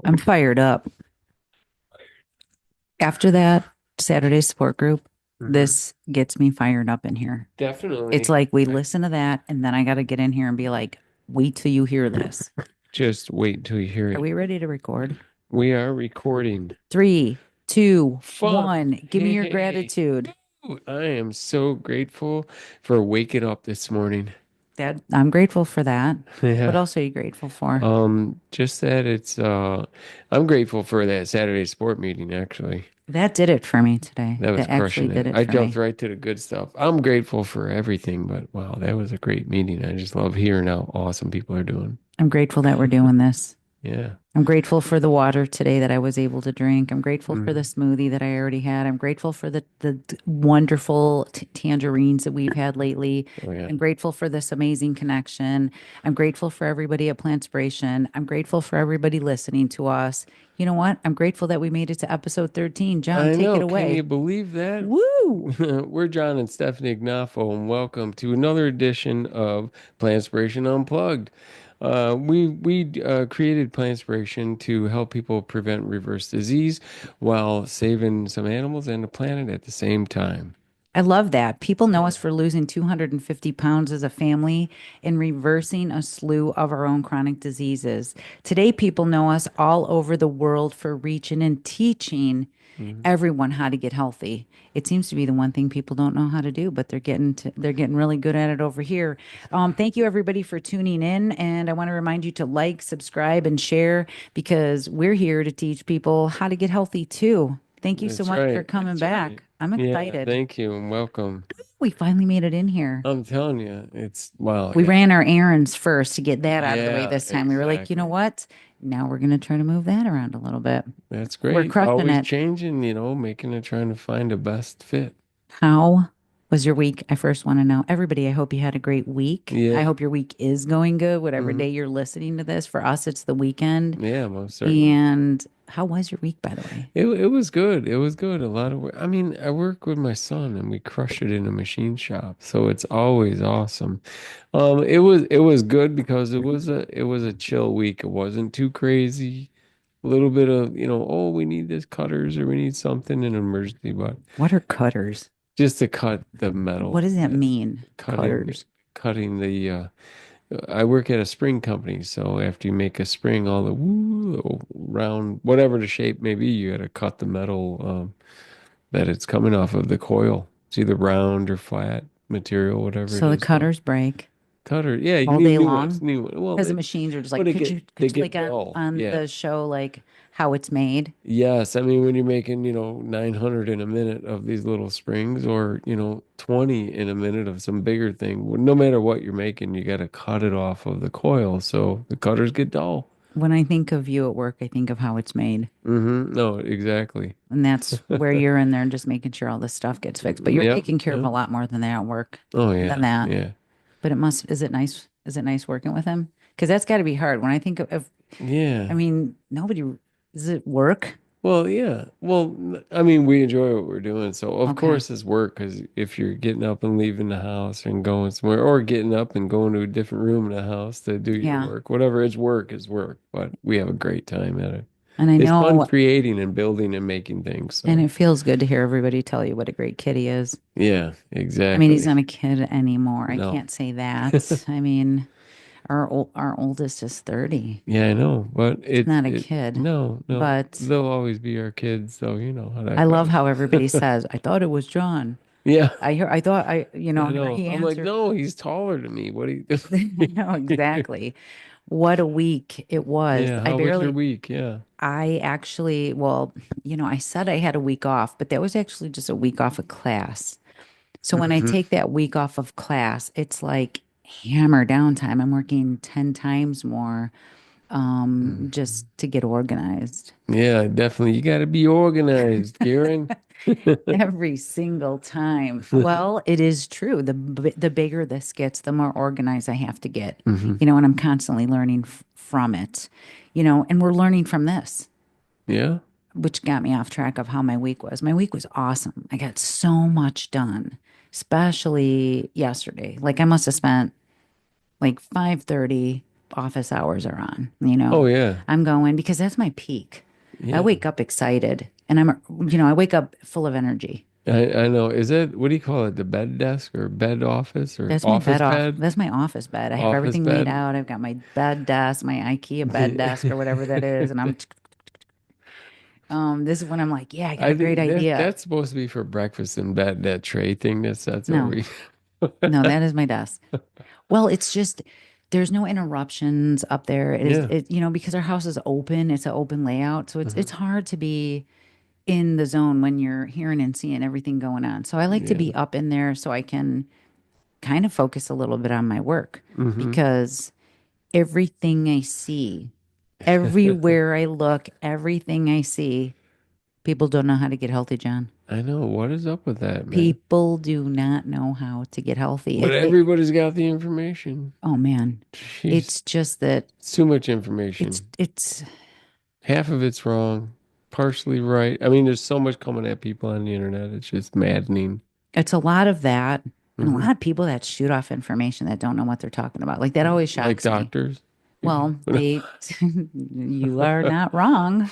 I'm fired up. After that Saturday support group, Hmm. this gets me fired up in here. It's Definitely. like we listen to that, and then I got to get in here and be like, wait till you hear this. Just wait until you hear Are it. we ready to record? We are recording. Three, two, Fun. one. Give me your Hey. gratitude. Ooh, I am so grateful for waking up this morning. Dad, I'm grateful for that. What Yeah. else are you grateful for? Just that I'm grateful for that Saturday sport meeting actually. That did it for me today. That was That actually crushing did it. it I for jumped me. right to the good stuff. I'm grateful for everything, but wow, that was a great meeting. I just love hearing how awesome people are doing. I'm grateful that we're doing this. Yeah. I'm grateful for the water today that I was able to drink. I'm grateful for the Mhm. smoothie that I already had. I'm grateful for the wonderful tangerines that we've had lately. Oh yeah. I'm grateful for this amazing connection. I'm grateful for everybody at Plantspiration. I'm grateful for everybody listening to us. You know what? I'm grateful that we made it to episode 13. John, I take it know. Can away. you believe that? Woo! We're John and Stefanie Ignafo, and welcome to another edition of Plantspiration Unplugged. We created Plantspiration to help people prevent reverse disease while saving some animals and the planet at the same time. I love that. People know us Yeah. for losing 250 pounds as a family and reversing a slew of our own chronic diseases. Today, people know us all over the world for reaching and teaching Mhm. everyone how to get healthy. It seems to be the one thing people don't know how to do, but they're getting really good at it over here. Thank you everybody for tuning in, and I want to remind you to like, subscribe, and share because we're here to teach people how to get healthy too. Thank you so That's much for right. coming That's right. back. I'm Yeah, excited. thank you and welcome. We finally made it in here. I'm telling you, it's wow, We yeah. ran our errands first to get that out of the way Yeah, this time. We were like, you know exactly. what? Now we're going to try to move that around a little bit. That's We're great. crushing Always it. changing, making it trying to find the best fit. How was your week? I first want to know. Everybody, I hope you had a great week. I Yeah. hope your week is going good, whatever Hmm. day you're listening to this. For us, it's the weekend. Yeah, most certainly. And how was your week, by the way? It was good. It was good. A lot of work. I mean, I work with my son and we crush it in a machine shop, so it's always awesome. It was good because it was a chill week. It wasn't too crazy. A little bit of, oh, we need this cutters or we need something in an emergency, but What are cutters? just to cut the What metal, does that mean? cutting Cutters. cutting the I work at a spring company, so after you make a spring, all the little round, whatever the shape may be, you got to cut the metal that it's coming off of the coil. It's either round or flat material, whatever it So the is. So cutters break cutter, yeah, you all need day new ones, long new one. Well, because the machines are just like, but they could you like get dull. on Yeah. the show, like how it's made? Yes, I mean when you're making, 900 in a minute of these little springs or, 20 in a minute of some bigger thing, well, no matter what you're making, you got to cut it off of the coil so the cutters get dull. When I think of you at work, I think of how it's made. No, exactly. And that's where you're in there and just making sure all this stuff gets fixed. But you're Yep, taking care of yep. a lot more than that at work Oh than yeah, that. yeah. But it must, is it nice? Is it nice working with him? Because that's got to be hard. When I think of, I Yeah. mean, nobody, does it work? Well, yeah. Well, I mean, we enjoy what we're doing, so of Okay. course it's work because if you're getting up and leaving the house and going somewhere, or getting up and going to a different room in the house to do your Yeah. work, whatever, it's work is work. But we have a great time at it. And I It's fun know, creating and building and making things. and So it feels good to hear everybody tell you what a great kid he is. yeah, I mean, he's exactly. not a kid anymore. I No. can't say that. I mean, our oldest is 30. Yeah, I know, but He's not a it kid. no, no. But They'll always be our kids, so you know how I that love goes. how everybody says, I thought it was John. Yeah, I thought I know. he I'm like, answered. no, he's taller than me. What do I know you exactly what a week it was. Yeah, how was your week? Yeah. I actually, well, I said I had a week off, but that was actually just a week off of class. So when I Hmm. take that week off of class, it's like hammer downtime. I'm working 10 times more just to get organized. Yeah, definitely. You got to be organized, Kieran. Every single time. Well, it is true. The bigger this gets, the more organized I have to get. Hmm. And I'm constantly learning from it. And we're learning from this, Yeah. which got me off track of how my week was. My week was awesome. I got so much done, especially yesterday. Like I must have spent like 5:30 office hours are on, Oh yeah. I'm going because that's my peak. I Yeah. wake up excited and I wake up full of energy. I know. Is that what do you call it? The bed desk or bed office or That's my office bed off. pad? That's my office bed. I have Office everything laid bed? out. I've got my bed desk, my IKEA bed desk or whatever that is. And this is when I'm like, yeah, I got I a great think that idea. that's supposed to be for breakfast in bed, that tray thing that sets No, over you. no, that is my desk. Well, it's just there's no interruptions up there. Yeah. Because our house is open, it's an open layout. So it's Uh-huh. it's hard to be in the zone when you're hearing and seeing everything going on. So I like to Yeah. be up in there so I can kind of focus a little bit on my work Hmm. because everything I see, everywhere I look, everything I see, people don't know how to get healthy, John. I know. What is up with that, man? People do not know how to get healthy. But everybody's got the information. Oh man, Jeez. it's just that It's too much it's information. it's Half of it's wrong, partially right. I mean, there's so much coming at people on the internet. It's just maddening. it's a lot of that and a Hmm. lot of people that shoot off information that don't know what they're talking about. Like that always Like shocks me. doctors. Well, you are not wrong.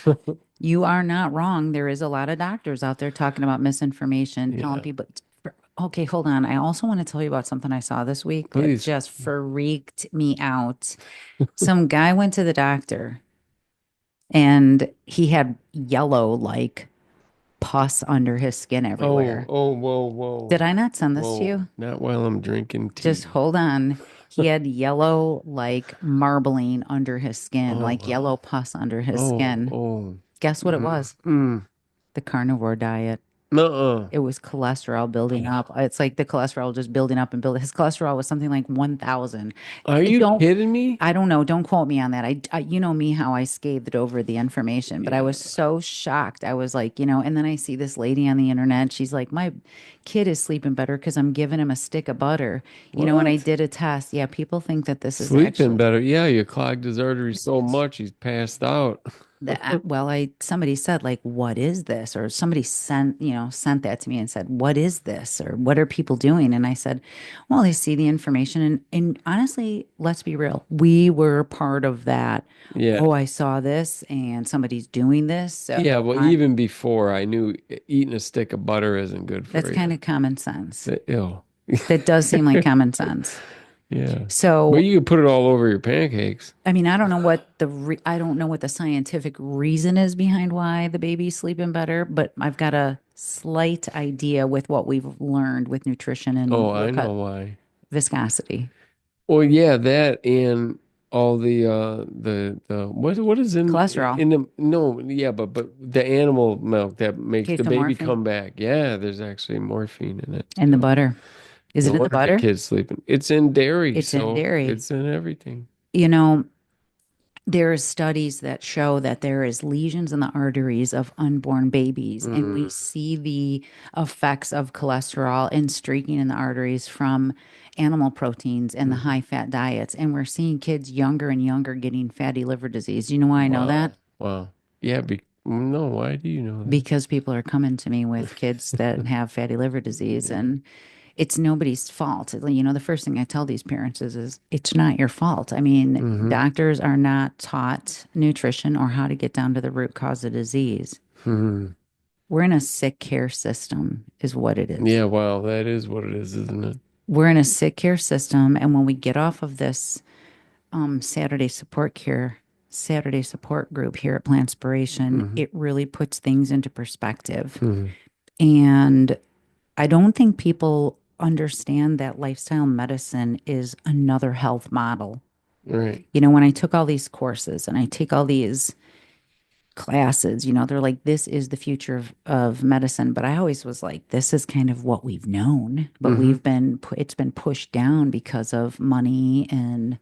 You are not wrong. There is a lot of doctors out there talking about misinformation, telling Yeah. people. Okay, hold on. I also want to tell you about something I saw this week that Please. just freaked me out. Some guy went to the doctor and he had yellow, like pus under his skin Oh, everywhere. oh, whoa, whoa, Did I not send this to whoa. you? Not while I'm drinking Just tea. hold on. He had yellow, like marbling under his skin, Oh, like yellow wow. pus under his Oh, skin. oh. Guess what it Mm, was? mm. The carnivore diet. Nuh-uh. It was cholesterol building up. It's like the cholesterol just building up and building. His cholesterol was something like 1,000. Are you Don't, kidding me? I don't know. Don't quote me on that. You know me, how I scathed over the information, but I was Yeah. so shocked. I was like, and then I see this lady on the internet. She's like, my kid is sleeping better because I'm giving him a stick of butter. And I What? did a test. Yeah, people think that this is Sleeping actually better. Yeah, you clogged his arteries so much he's passed out. well, somebody said like, what is this? Or somebody sent that to me and said, what is this? Or what are people doing? And I said, well, they see the information and honestly, let's be real. We were part of that. Yeah. Oh, I saw this and somebody's doing this. Yeah, So well, even before I knew eating a stick of butter isn't good that's for you. kind of common sense. Ew. That does seem like common sense. Yeah. But So you could put it all over your pancakes. I mean, I don't know what the scientific reason is behind why the baby's sleeping better, but I've got a slight idea with what we've learned with nutrition and Oh, low I know cut why. viscosity, Well, yeah, that and all the what is cholesterol, in the no, yeah, but the animal milk that makes the baby morphine, come back. Yeah, there's actually morphine in it and the too. butter. Is No it in the wonder the butter? kid's sleeping. It's in dairy, It's in so dairy. it's in everything. You know, there are studies that show that there is lesions in the arteries of unborn babies, and we Mm, see the effects of cholesterol and streaking in the arteries from animal proteins and the mhm. high fat diets. And we're seeing kids younger and younger getting fatty liver disease. You know why I know that? Wow. Wow. Yeah, no, why do you know that? Because people are coming to me with kids that have fatty liver disease, Yeah. and it's nobody's fault. The first thing I tell these parents is it's not your fault. I mean, Hmm. doctors are not taught nutrition or how to get down to the root cause of disease. Hmm. We're in a sick care system, is what it is. Yeah, wow, that is what it is, isn't it? We're in a sick care system, and when we get off of this Saturday support group here at Plantspiration, Hmm. it really puts things into perspective. Hmm. And I don't think people understand that lifestyle medicine is another health model. Right. When I took all these courses and I take all these classes, they're like, this is the future of medicine. But I always was like, this is kind of what we've known, but Hmm. it's been pushed down because of money and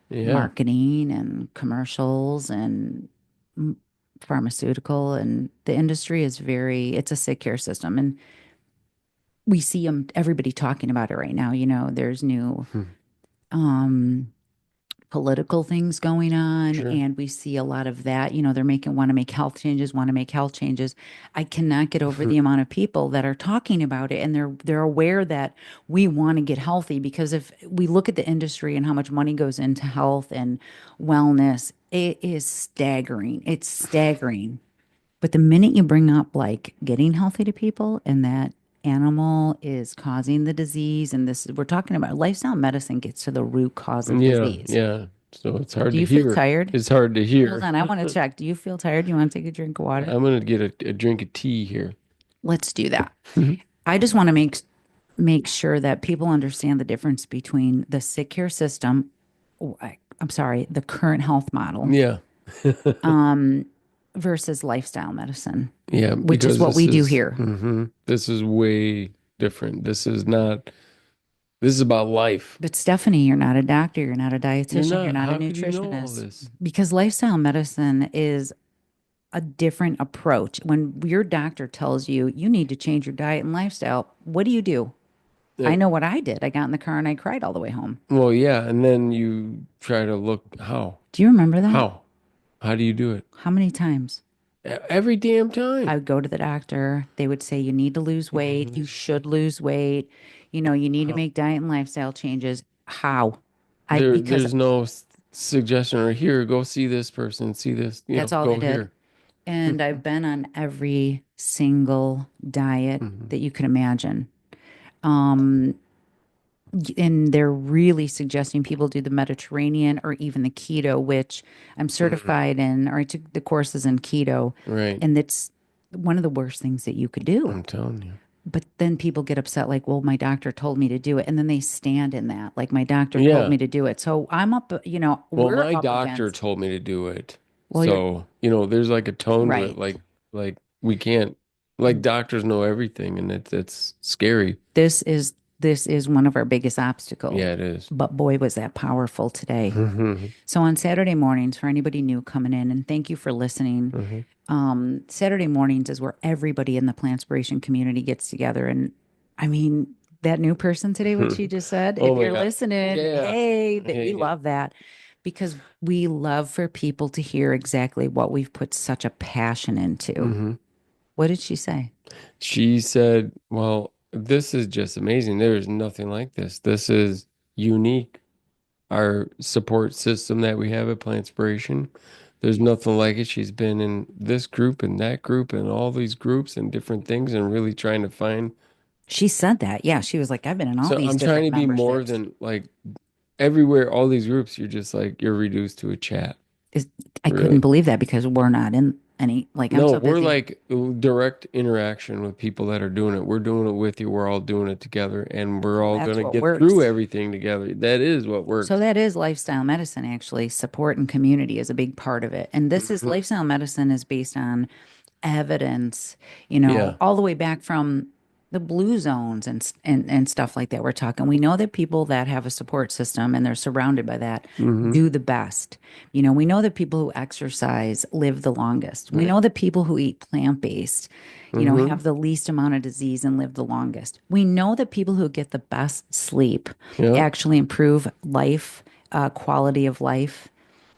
Yeah. marketing and commercials and mm, pharmaceutical. And the industry it's a sick care system. And we see everybody talking about it right now. There's new Hmm. um, political things going on, Sure. and we see a lot of that. They're making want to make health changes, want to make health changes. I cannot get over the amount of people that are talking about it, and they're aware that we want to get healthy, because if we look at the industry and how much money goes into health and wellness, it is staggering. It's staggering. But the minute you bring up like getting healthy to people and that animal is causing the disease, and this we're talking about lifestyle medicine gets to the root cause of Yeah, disease. yeah. So it's hard Do to you feel hear. tired? It's hard to Hold hear. on, I want to check. Do you feel tired? Do you want to take a drink of water? I'm gonna get a drink of tea here. Let's do that. I just want to make sure that people understand the difference between the sick care system, I'm sorry, the current health model, Yeah. versus lifestyle medicine, Yeah, which is because what we do here. this is way different. This is about life. But Stephanie, you're not a doctor, you're not a You're dietitian, you're not. not a How could you know all nutritionist, this? because lifestyle medicine is a different approach. When your doctor tells you you need to change your diet and lifestyle, what do you do? Uh, I know what I did. I got in the car and I cried all the way home. well, yeah, and then you try to look Do you remember that? how? How do you do it? How many times? Every damn I time. would go to the doctor. They would say, you need to lose weight. You should lose weight. You need to How? make diet and lifestyle changes. How? Because There's no suggestion or here, go see this person, see this, that's all they go did. here. And I've been on every single diet Mhm. that you could imagine. Um, and they're really suggesting people do the Mediterranean or even the keto, which I'm Mhm. certified in, or I took the courses in keto. Right. And it's one of the worst things that you could do. I'm telling you. But then people get upset, like, well, my doctor told me to do it. And then they stand in that, like, my doctor told Yeah. me to do it. So I'm up, Well, we're my up doctor against, told me to do it. well, you're So, there's like a tone to it, right. like we can't like doctors know everything and it's scary. This is one of our biggest obstacles. Yeah, it is. But boy, was that powerful today. Hmm. So on Saturday mornings, for anybody new coming in, and thank you for listening. Hmm. Saturday mornings is where everybody in the Plantspiration community gets together. And I mean, that new person today, what she just said, Oh if my you're God. listening, Yeah. hey, that we Hey. love that, because we love for people to hear exactly what we've put such a passion into. Hmm. What did she say? She said, "Well, this is just amazing. There is nothing like this. This is unique. Our support system that we have at Plantspiration. There's nothing like it. She's been in this group and that group and all these groups and different things and really trying to find. She said that. Yeah, she was like, I've been in all So these I'm trying different to be more memberships. than like everywhere, all these groups, you're just like, you're reduced to a chat, Is I couldn't really. believe that, because we're not in any, like, I'm No, so we're busy. like direct interaction with people that are doing it. We're doing it with you. We're all doing it together and we're Well, all going that's to what get through works. everything together. That is what So works. that is lifestyle medicine, actually. Support and community is a big part of it. And this is Hmm. lifestyle medicine is based on evidence, Yeah. all the way back from the blue zones and stuff like that. We're talking. We know that people that have a support system and they're surrounded by that Hmm. do the best. We know that people who exercise live the longest. We Right. know that people who eat plant-based, Hmm. have the least amount of disease and live the longest. We know that people who get the best sleep Yeah. actually improve life, quality of life,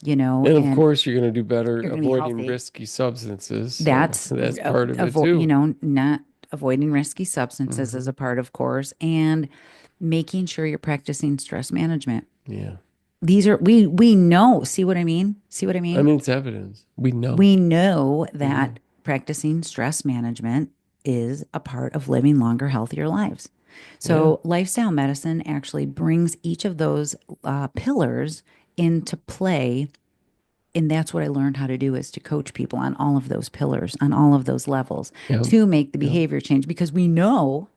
And of and course, you're going to do better you're going to be avoiding healthy. risky substances. So That's that's part of it too. not avoiding risky substances as Hmm. a part of course, and making sure you're practicing stress management. Yeah. These are we know, see what I mean? See what I I mean? mean, it's evidence. We know. We know We know. that practicing stress management is a part of living longer, healthier lives. Yeah. So, lifestyle medicine actually brings each of those pillars into play. And that's what I learned how to do, is to coach people on all of those pillars, on all of those levels, Yeah. to make the Yeah. behavior change, because we know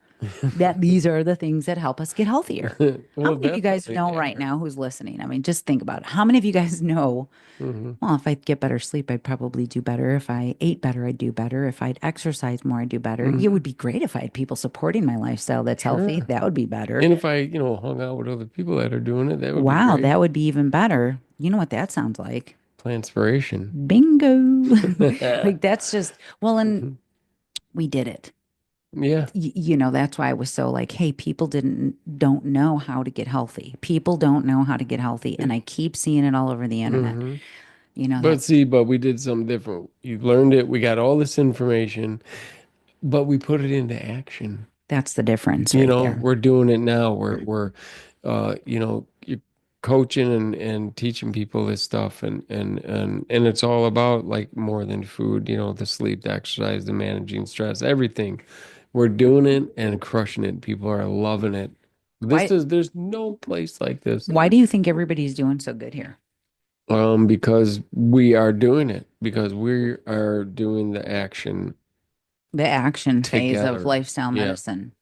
that these are the things that help us get healthier. How Well, many of you guys definitely know they right are. now who's listening? I mean, just think about it. How many of you guys know, Hmm. well, if I get better sleep, I'd probably do better. If I ate better, I'd do better. If I'd exercise more, I'd do better. It Hmm. would be great if I had people supporting my lifestyle that's healthy. Sure. That would be better. And if I, hung out with other people that are doing it, that would be Wow, great. that would be even better. You know what that sounds like? Planspiration. Bingo. Like, that's just, well, and Hmm. we did it. Yeah. That's why I was so like, hey, people don't know how to get healthy. People don't know how to get healthy. And I keep seeing it all over the internet. Hmm. You know, But that see, but we did something different. You learned it. We got all this information, but we put it into action. that's the difference right there. We're doing it now. You're coaching and teaching people this stuff, and it's all about like more than food. The sleep, the exercise, the managing stress, everything. We're doing it and crushing it. People are loving it. Why There's no place like this. why do you think everybody's doing so good here? Because we are doing it, because we are doing the action The action phase of together. lifestyle Yeah. medicine.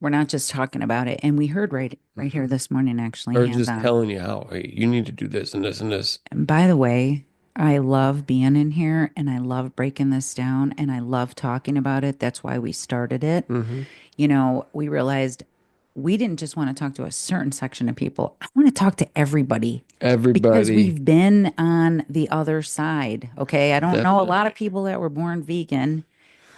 We're not just talking about it. And we heard right here Hmm. this morning actually, Or and just telling you how, hey, you need to do this and this and this. and by the way, I love being in here and I love breaking this down and I love talking about it. That's why we started it. Hmm. We realized we didn't just want to talk to a certain section of people. I want to talk to everybody because Everybody, we've been on the other side. Okay. I don't know a lot of definitely. people that were born vegan.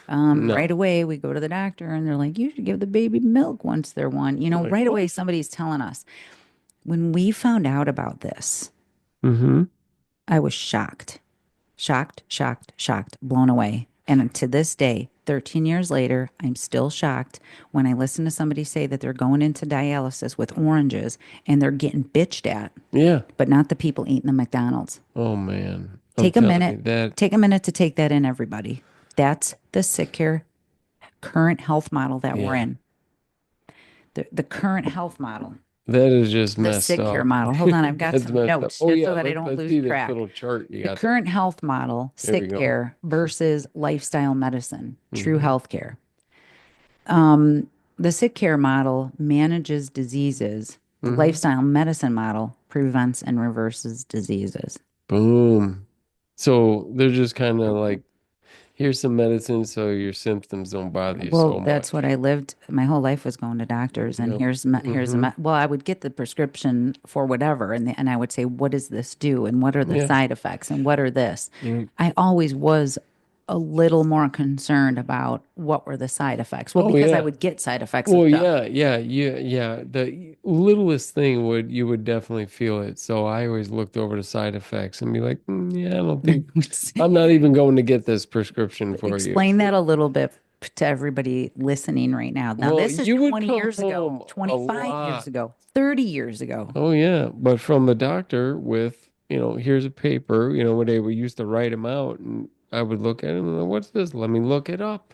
Right No. away, we go to the doctor and they're like, you should give the baby milk once they're one. Like Right away, what? somebody's telling us. When we found out about this, Hmm. I was shocked, shocked, shocked, shocked, blown away. And to this day, 13 years later, I'm still shocked when I listen to somebody say that they're going into dialysis with oranges and they're getting bitched at, Yeah. but not the people eating the McDonald's. Oh man. I'm Take a telling you minute, that take a minute to take that in, everybody. That's the sick care current health model that we're yeah. in. The current health model, That is just the messed sick care up. model. Hold on, I've got That's some messed up. notes Oh just so yeah, that I don't let's lose see this track. little chart you The got there. current health model, There we sick go. care versus lifestyle medicine, true Hmm. health care. The sick care model manages diseases. The Hmm. lifestyle medicine model prevents and reverses diseases. Boom. So they're just kind of like, here's some medicine so your symptoms don't bother you Well, so that's what much. I lived. My whole life was going to doctors, and Yep. here's a Hmm. well, I would get the prescription for whatever, and I would say, what does this do, and what are the Yeah. side effects, and what are this? Mm. I always was a little more concerned about what were the side effects. Well, Oh because I yeah. would get side effects of Well, stuff. yeah. The littlest thing you would definitely feel it. So I always looked over the side effects and be like, yeah, I don't think I'm not even going to get this prescription for you. Explain that a little bit to everybody listening right now. Now, Well, this is you would 20 come years ago, home a 25 years lot. ago, 30 years ago. Oh yeah, but from the doctor with, here's a paper, where they would used to write them out, and I would look at it and go, what's this? Let me look it up.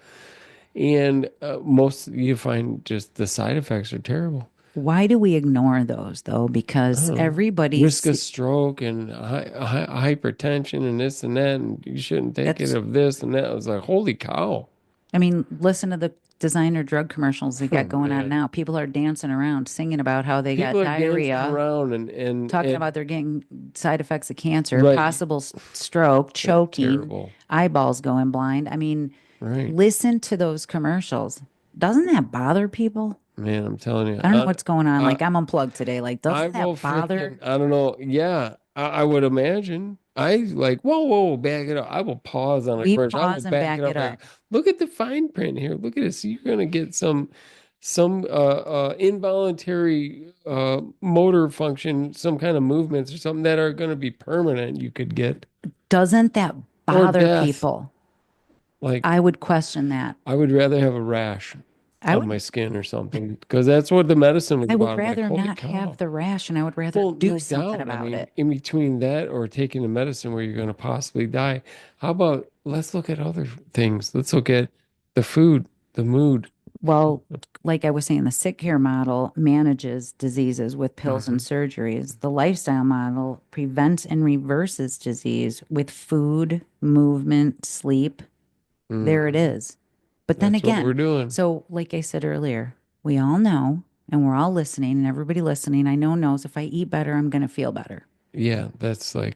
And most you find just the side effects are terrible. Why do we ignore those though? I Because don't know. Risk everybody's of stroke and hypertension and this and that, and you shouldn't take it that's, of this and that. I was like, holy cow. I mean, listen to the designer drug commercials they Oh got going on man. now. People are dancing around, singing about how they got People are dancing diarrhea, around and talking and about they're getting side effects of cancer, right. possible stroke, That's choking, terrible. eyeballs going blind. I mean, Right. listen to those commercials. Doesn't that bother people? Man, I'm telling you. I don't know what's going on. I Like, I'm unplugged today. Like, I doesn't will that bother? freaking, I don't know. Yeah, I would imagine. I like, whoa, back it up. I will pause on a We commercial. I will pause and back it back it up. up. Look at the fine print here. Look at this. You're gonna get some involuntary motor function, some kind of movements or something that are gonna be permanent. You could get Doesn't that or bother death. people? Like I would question that. I would rather have a rash I on my would skin or something because that's what the medicine was I would about. I'm like, rather holy not have cow. the rash and I would rather Well, do no something doubt. I about mean, it. in between that or taking the medicine where you're going to possibly die, how about let's look at other things? Let's look at the food, the mood. Well, like I was saying, the sick care model manages diseases with pills and Hmm. surgeries. The lifestyle model prevents and reverses disease with food, movement, sleep. There it Hmm. is. But then That's what again, we're doing. so like I said earlier, we all know and we're all listening and everybody listening, I know knows if I eat better, I'm going to feel better. Yeah, that's like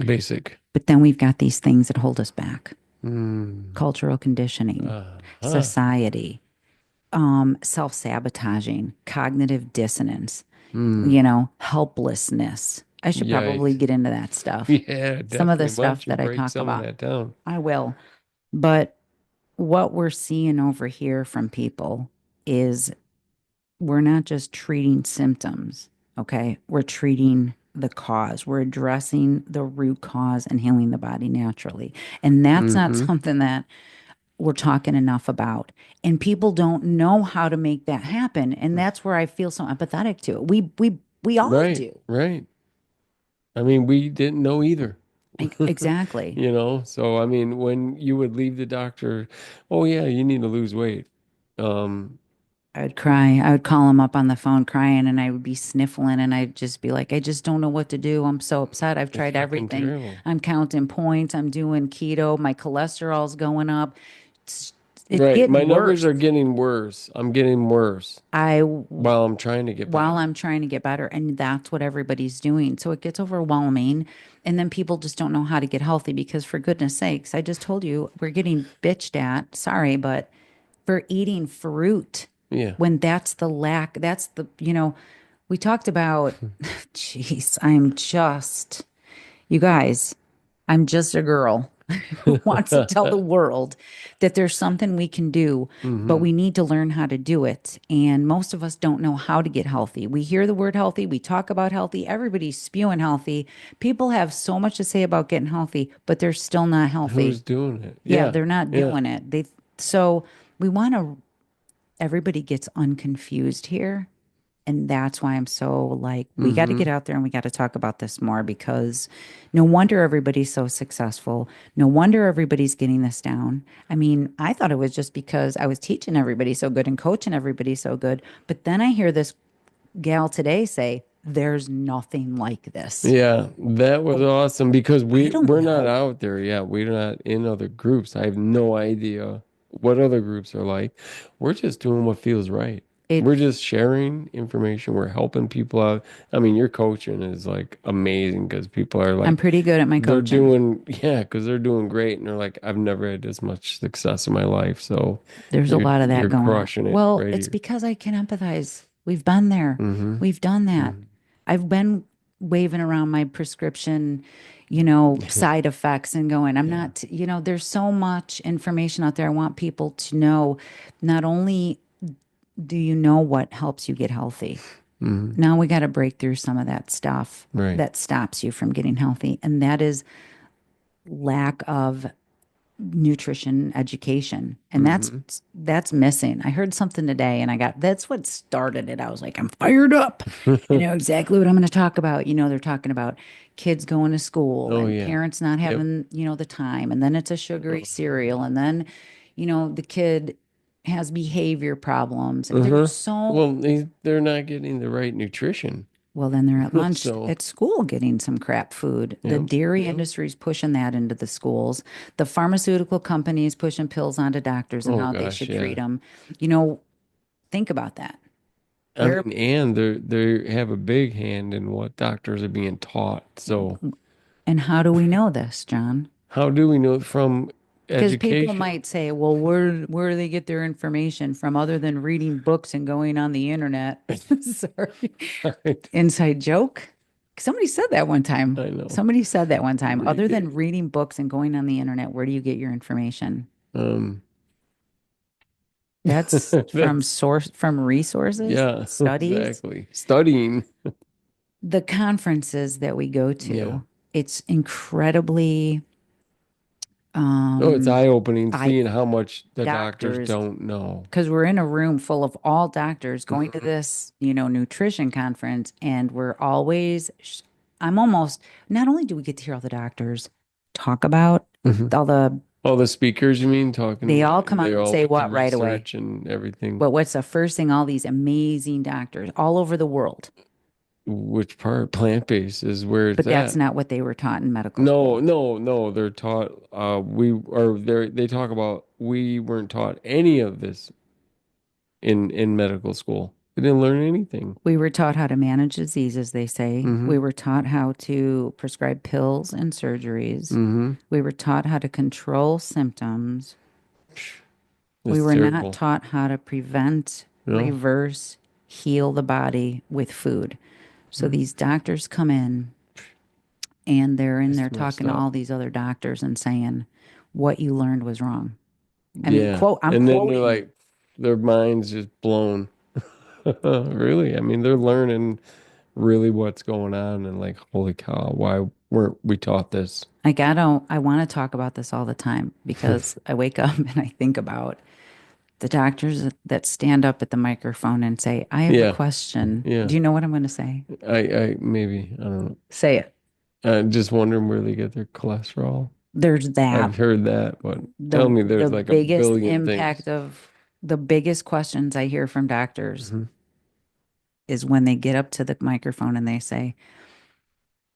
basic. But then we've got these things that hold us back: Mm. cultural conditioning, Uh-huh. society, self-sabotaging, cognitive dissonance, Mm. helplessness. I should probably Yikes. get into that stuff. Yeah, Some of the definitely. Why stuff don't you that I break talk some of about, that down? I will. But what we're seeing over here from people is we're not just treating symptoms, okay? We're treating the cause. We're addressing the root cause and healing the body naturally. And that's not Mm-hmm. something that we're talking enough about. And people don't know how to make that happen. And that's where I feel so empathetic to it. We all Right, do. right. I mean, we didn't know either. Exactly. You know, so I mean, when you would leave the doctor, oh yeah, you need to lose weight. Um, I would cry. I would call him up on the phone crying and I would be sniffling and I'd just be like, I just don't know what to do. I'm so upset. I've it's tried fucking everything. terrible. I'm counting points. I'm doing keto. My cholesterol's going up. It's, it's Right, my getting numbers worse. are getting worse. I'm getting worse I while I'm trying to get while better. I'm trying to get better. And that's what everybody's doing. So it gets overwhelming. And then people just don't know how to get healthy because, for goodness sakes, I just told you we're getting bitched at. Sorry, but for eating fruit Yeah. when that's the lack, that's the, we talked about, jeez, you guys, I'm just a girl who wants to tell the world that there's something we can do, but Hmm. we need to learn how to do it. And most of us don't know how to get healthy. We hear the word healthy, we talk about healthy, everybody's spewing healthy. People have so much to say about getting healthy, but they're still not healthy. Who's doing it? Yeah, Yeah. they're not Yeah. doing it. So we want to, everybody gets unconfused here. And that's why I'm so like, we got to get Hmm. out there and we got to talk about this more because no wonder everybody's so successful. No wonder everybody's getting this down. I mean, I thought it was just because I was teaching everybody so good and coaching everybody so good. But then I hear this gal today say, there's nothing like this. Yeah, that was Well, awesome because I don't we're not know. out there. Yeah, we're not in other groups. I have no idea what other groups are like. We're just doing what feels right. It, We're just sharing information. We're helping people out. I mean, your coaching is like amazing because people are I'm like, pretty good at my they're coaching. doing, yeah, because they're doing great. And they're like, I've never had this much success in my life. So There's a lot of that you're going on. crushing it Well, right it's here. because I can empathize. We've been there. Mm-hmm. We've done that. Mm-hmm. I've been waving around my prescription, side effects and going, I'm Yeah. not, there's so much information out there. I want people to know not only do you know what helps you get healthy, Mm-hmm. now we got to break through some of that stuff Right. that stops you from getting healthy. And that is lack of nutrition education, and that's Mm-hmm. that's missing. I heard something today and that's what started it. I was like, I'm fired up. I know exactly what I'm going to talk about. They're talking about kids going to school Oh and yeah. parents not Yep. having the time, and then it's a sugary cereal, and then the kid has behavior problems. There's Uh-huh. so Well, they're not getting the right nutrition. well, then they're at lunch So, at school getting some crap food. The yep. dairy industry's pushing that into the schools. The pharmaceutical companies pushing pills onto doctors and Oh how they gosh, should treat yeah. them. You know, think about that. I They're mean, and they have a big hand in what doctors are being taught. So, and how do we know this, John? how do we know from Because people education? might say, well, where do they get their information from other than reading books and going on the internet? Sorry. Right. Inside joke. Somebody said that one time. I know. Somebody said that one time. Other than Ridiculous. reading books and going on the internet, where do you get your information? Um, That's that's from resources, yeah, studies, exactly. Studying. the conferences that we go Yeah. to. It's incredibly Oh, it's um eye-opening I seeing how much the doctors doctors don't know. because we're in a room full of all doctors going to Mhm. this, nutrition conference, and we're always I'm almost not only do we get to hear all the doctors talk about Mhm. all the All the speakers, you mean, they talking, all come out they're and all say with the what right away. research and everything. But what's the first thing all these amazing doctors all over the world. Which part? Plant-based is where it's But that's at. not what they were taught in medical No, school. no, no. They're taught, they talk about we weren't taught any of this in medical school. We didn't learn anything. We were taught how to manage diseases, they say. Mm-hmm. We were taught how to prescribe pills and surgeries. Mm-hmm. We were taught how to control symptoms. We That's were not terrible. taught how to prevent, No? reverse, heal the body with food. So Mhm. these doctors come in and they're in there That's messed talking to up. all these other doctors and saying, what you learned was wrong. I mean, Yeah. I'm And then they're quoting. like, their mind's just blown. Really? I mean, they're learning really what's going on and like, holy cow, why weren't we taught this? Like, I want to talk about this all the time because I wake up and I think about the doctors that stand up at the microphone and say, I have a Yeah. question. Yeah. Do you know what I'm going to say? Maybe, I don't know. Say it. I'm just wondering where they get their cholesterol. There's that. I've heard that, but tell me The there's like a biggest billion impact things. of the biggest questions I hear from doctors Hmm. is when they get up to the microphone and they say,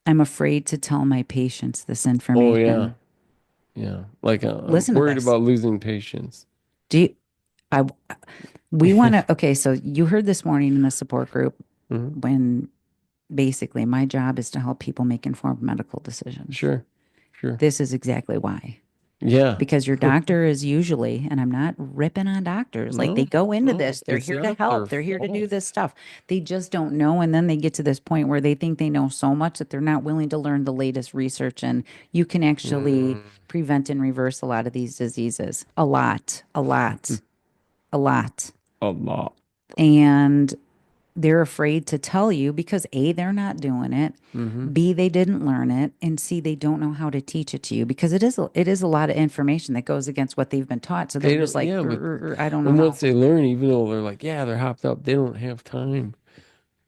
I'm afraid to tell my patients this Oh yeah. information. Yeah. Like I'm Listen to worried this. about losing patience. Do you, I, we want to, okay, so you heard this morning in the support group Hmm. when basically my job is to help people make informed medical decisions. Sure. Sure. This is exactly why. Yeah. Because your doctor is usually, and I'm not ripping on doctors, like they No, go into no, this, they're it's here to not their help, they're here to do fault. this stuff. They just don't know. And then they get to this point where they think they know so much that they're not willing to learn the latest research. And you can actually Mm, prevent and reverse a lot of these diseases. A lot, a lot, a lot. a lot. And they're afraid to tell you because A, they're not doing it. Hmm. B, they didn't learn it. And C, they don't know how to teach it to you because it is a lot of information that goes against what they've been taught. So they're They just don't, like, yeah, but I don't know and how." once they learn, even though they're like, yeah, they're hopped up, they don't have time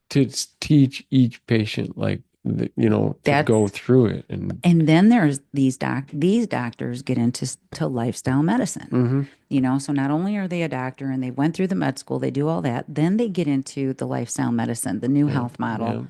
to teach each patient, like, to go That's through it. And and then there's these doctors get into to lifestyle medicine. hmm. So not only are they a doctor and they went through the med school, they do all that, then they get into the lifestyle medicine, the new Yeah, health model,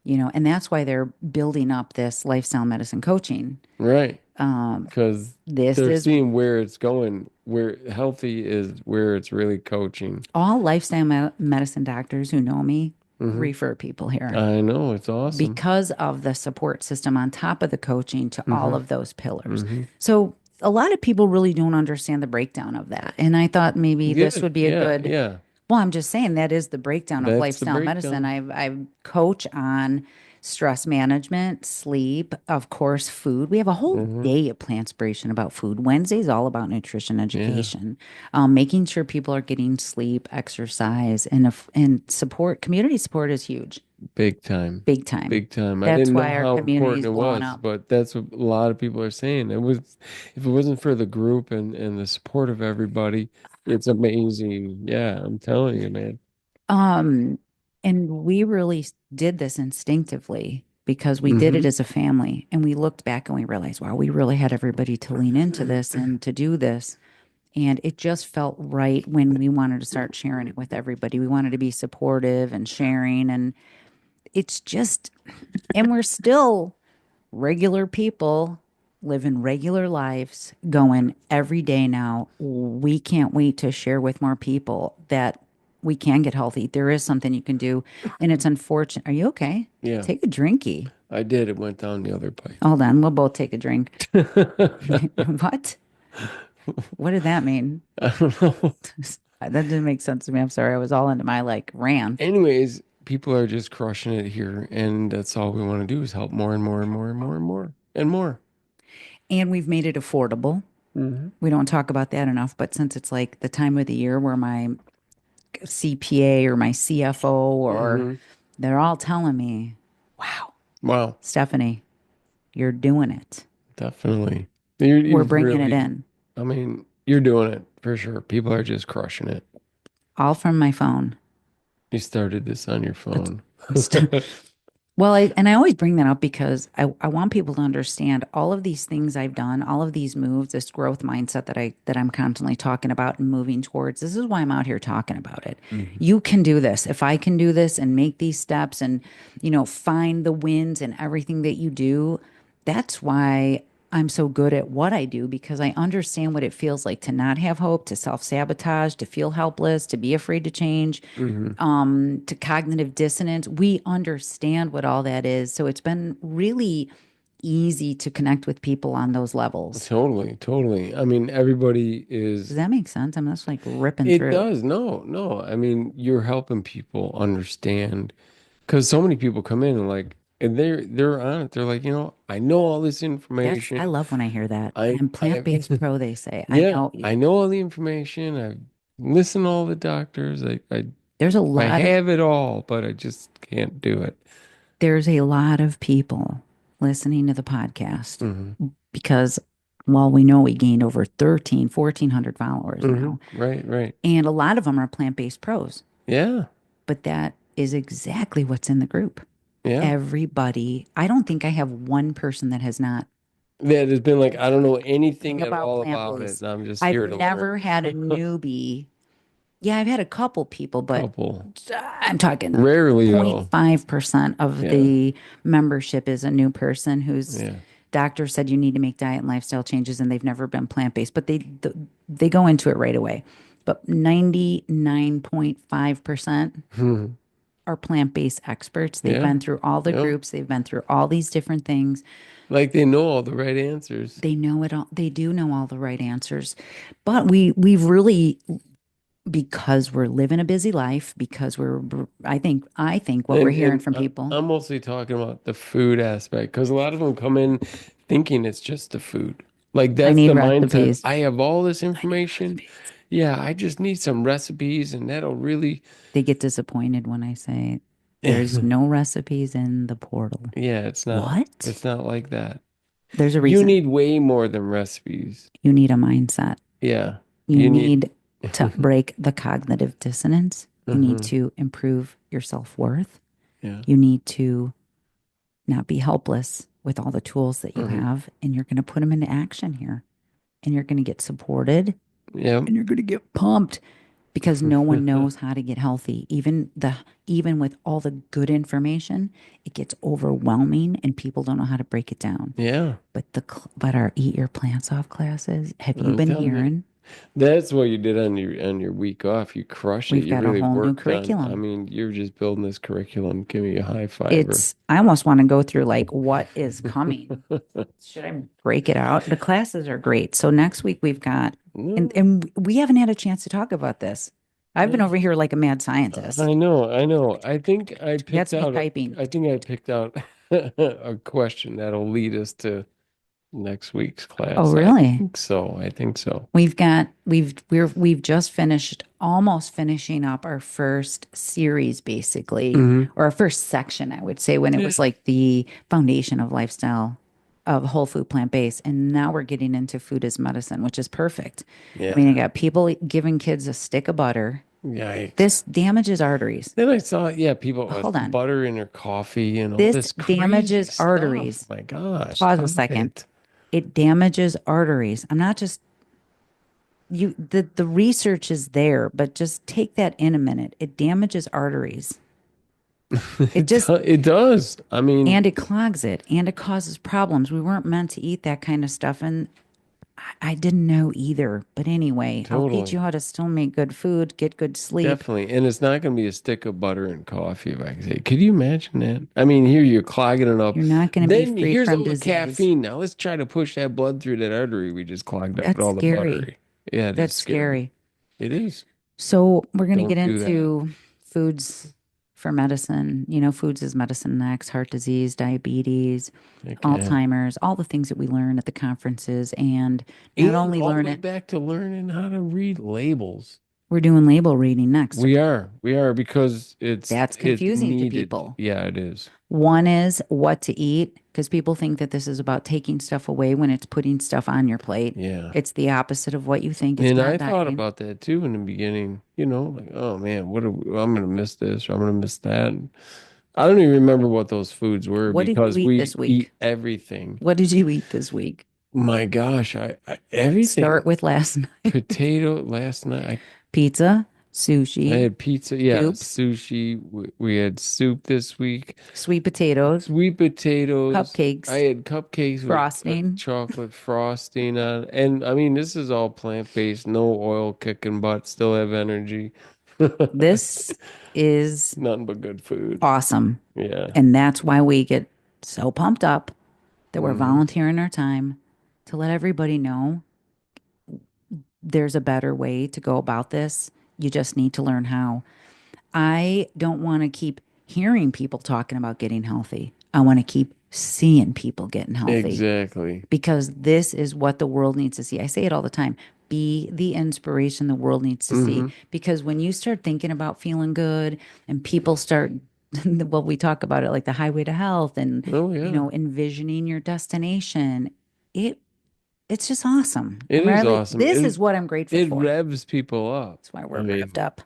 yeah, and that's why they're building up this lifestyle medicine coaching. right. Um, Because this they're is seeing where it's going, where healthy is where it's really coaching. all lifestyle medicine doctors who know me Hmm. refer people here I know, it's awesome. because of the support system on top of the coaching to all Hmm. of those pillars. Hmm. So a lot of people really don't understand the breakdown of that. And I thought maybe this Good. would be a Yeah, good, yeah. well, I'm just saying that is the breakdown of That's the lifestyle medicine. breakdown. I coach on stress management, sleep, of course, food. We have a whole Hmm. day of Plantspiration about food. Wednesday is all about nutrition Yeah. education, making sure people are getting sleep, exercise, and support. Community support is huge, Big time. big time. Big time. I That's didn't know why our how community important is it blowing was, up. but that's what a lot of people are saying. If it wasn't for the group and the support of everybody, it's amazing. Yeah, I'm telling you, man. Um, and we really did this instinctively because we did it Hmm. as a family. And we looked back and we realized, wow, we really had everybody to lean into this and to do this. And it just felt right when we wanted to start sharing it with everybody. We wanted to be supportive and sharing. And it's just, and we're still regular people living regular lives going every day now. We can't wait to share with more people that we can get healthy. There is something you can do. And it's unfortunate. Are you okay? Yeah, Take a drinky. I did. It went down the other pipe. Hold on. We'll both take a drink. What? What did that mean? I don't know. That didn't make sense to me. I'm sorry. I was all into my like rant. Anyways, people are just crushing it here, and that's all we want to do is help more and more and more and more and more and more. And we've made it affordable. Hmm. We don't talk about that enough, but since it's like the time of the year where my CPA or my CFO or Hmm. they're all telling me, wow, Wow, Stefanie, you're doing it. definitely. You We're you've bringing it really, in I mean, you're doing it for sure. People are just crushing it. all from my phone. You started this on your It's, phone. well, I always bring that up because I want people to understand all of these things I've done, all of these moves, this growth mindset that I'm constantly talking about and moving towards. This is why I'm out here talking about it. Mhm. You can do this. If I can do this and make these steps and, find the wins and everything that you do, that's why I'm so good at what I do because I understand what it feels like to not have hope, to self-sabotage, to feel helpless, to be afraid to change, Mhm. to cognitive dissonance. We understand what all that is. So it's been really easy to connect with people on those levels. Totally, totally. I mean, everybody Does is, that make sense? I'm just like ripping it through. does. No, no. I mean, you're helping people understand because so many people come in and like, And they're on it. They're like, I know all this I information. love when I hear that. I I'm I plant-based pro, they say. I yeah, know I know all the information. I've listened to all the doctors. there's a I lot of have it all, but I just can't do it. there's a lot of people listening to the podcast Hmm. because well, we know we gained over 1,400 followers Hmm. now. Right, right. And a lot of them are plant-based pros, Yeah, but that is exactly what's in the group. yeah. Everybody, I don't think I have one person that has not That has been like, I don't know thing anything at about all about it, plant-based. and I'm just I've here to learn. never had a newbie. Yeah, I've had a couple people, but Couple. I'm talking Rarely though. 0.5% of Yeah, the membership is a new person whose yeah. doctor said you need to make diet and lifestyle changes and they've never been plant-based, but they go into it right away. But 99.5% Hmm. are plant-based experts. They've Yeah. been through all the Yep. groups, they've been through all these different things. Like they know all the right answers. They know it all. They do know all the right answers. But we've really because we're living a busy life, because I think what we're And hearing and from I- people, I'm mostly talking about the food aspect because a lot of them come in thinking it's just the food. Like I that's need the mindset. recipes. I have all this I need information. recipes. Yeah, I just need some recipes and that'll really They get disappointed when I say there's no recipes in the portal. Yeah, What? it's not like that. There's a You reason. need way more than recipes. You need a mindset. Yeah. You You need need to break the cognitive dissonance. You need uh to improve your self-worth. Yeah. You need to not be helpless with all the tools that you uh have, and you're going to put them into action here. And you're going to get supported Yeah. and you're going to get pumped because no one knows how to get healthy. Even with all the good information, it gets overwhelming and people don't know how to break it down. Yeah. But our Eat Your Plants Off classes, have you I'm been telling you. hearing? That's what you did on your week off. You crushed it. We've You got a really whole new worked on. I curriculum. mean, you're just building this curriculum. Give me a high fiver. It's I almost want to go through like what is coming. Should I break it out? The classes are great. So next week we've got No, and we haven't had a chance to talk about this. I've been yeah. over here like a mad scientist. I know, I know. That's me typing. I think I picked out a question that'll lead us to next week's Oh, class. I really? think so. I think so. We've just finished almost finishing up our first series basically, Hmm. or our first section, I would say, when it Yeah. was like the foundation of lifestyle of whole food plant-based. And now we're getting into food as medicine, which is perfect. I mean, I Yeah. got people giving kids a stick of butter. Yikes. This damages arteries. Then I saw, yeah, people with Hold on. butter in their coffee and all This this crazy damages stuff. arteries. My gosh, Pause a stop second. it. It damages arteries. I'm not just the research is there, but just take that in a minute. It damages arteries. It just It does. I mean, and it clogs it and it causes problems. We weren't meant to eat that kind of stuff and I didn't know either. But anyway, I'll teach totally. you how to still make good food, get good sleep. Definitely. And it's not going to be a stick of butter and coffee, if I can say. Could you imagine that? I mean, here you're clogging it up. You're not going to be Then free here's from all the disease. caffeine. Now let's try to push that blood through that artery we just clogged up with That's all the scary. buttery. Yeah, it is That's scary. scary. It is. So we're going to get Don't do that. into foods for medicine. You know, foods is medicine next, heart disease, diabetes, Heck yeah. Alzheimer's, all the things that we learn at the conferences. And not And only all the learn way it, back to learning how to read labels. we're doing label reading next. We are because That's it's confusing to needed. people. Yeah, it is. One is what to eat, because people think that this is about taking stuff away when it's putting stuff on your plate. Yeah. It's the opposite of what you think. It's And not I thought dieting. about that too in the beginning, like, oh man, I'm gonna miss this or I'm gonna miss that. I don't even remember what those foods were What did you because eat we this week? eat everything. What did you eat this week? My gosh, I everything. Start with last night. Potato last night. Pizza, I sushi, had pizza, yeah, soup, sushi. We had soup this week. sweet potatoes, Sweet potatoes. I cupcakes, had cupcakes with frosting. chocolate frosting on. And I mean, this is all plant-based, no oil kicking butt, still have energy. This is Nothing but good food. awesome. Yeah. And that's why we get so pumped up that we're Hmm. volunteering our time to let everybody know there's a better way to go about this. You just need to learn how. I don't want to keep hearing people talking about getting healthy. I want to keep seeing people getting healthy Exactly. because this is what the world needs to see. I say it all the time. Be the inspiration the world needs to see. Hmm. Because when you start thinking about feeling good and people start, well, we talk about it like the highway to health and, Oh yeah. envisioning your destination, it it's just awesome. It is awesome. This is what I'm grateful It for. revs people up. That's why I we're revved mean, up.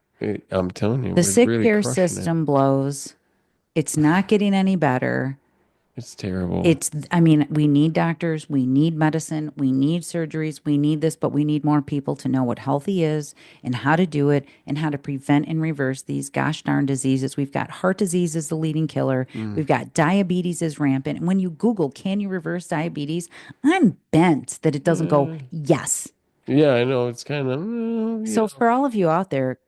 I'm telling you, The we're sick really care crushing it. system blows. It's not getting any better. It's terrible. I mean, we need doctors, we need medicine, we need surgeries, we need this, but we need more people to know what healthy is and how to do it and how to prevent and reverse these gosh darn diseases. We've got heart disease as the leading killer. Mm. We've got diabetes is rampant. And when you Google, can you reverse diabetes? I'm bent that it doesn't go, Uh, yes. yeah, I know. It's kind of, So for all of you out there,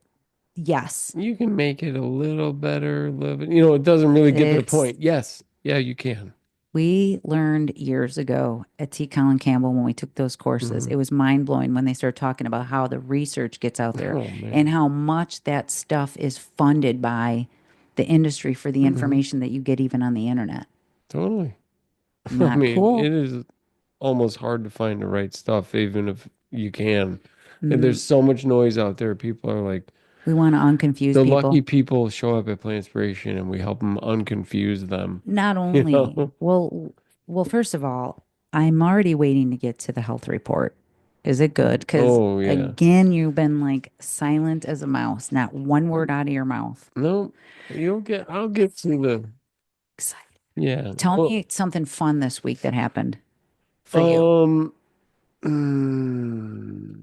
yes, you can make it a little better, a little bit. It doesn't really get to the it's point. Yes. Yeah, you can. we learned years ago at T. Colin Campbell when we took those courses. Hmm. It was mind blowing when they started talking about how the research gets out there Oh and man. how much that stuff is funded by the industry for the Hmm. information that you get even on the internet. Totally. I Not mean, cool. it is almost hard to find the right stuff, even if you can. And Mm, there's so much noise out there. People are like, we want to unconfuse the people. lucky people show up at Plantspiration and we help them unconfuse them, Not you only, know? well, first of all, I'm already waiting to get to the health report. Is it good? Because Oh, yeah. again, you've been like silent as a mouse, not one word out of your mouth. No, I'll get to the, Excited. yeah. Tell Well, me something fun this week that happened for you. um, mm,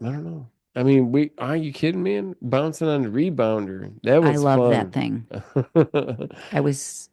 I don't know. I mean, are you kidding, man? Bouncing on the rebounder. That I was love that fun. thing. I was,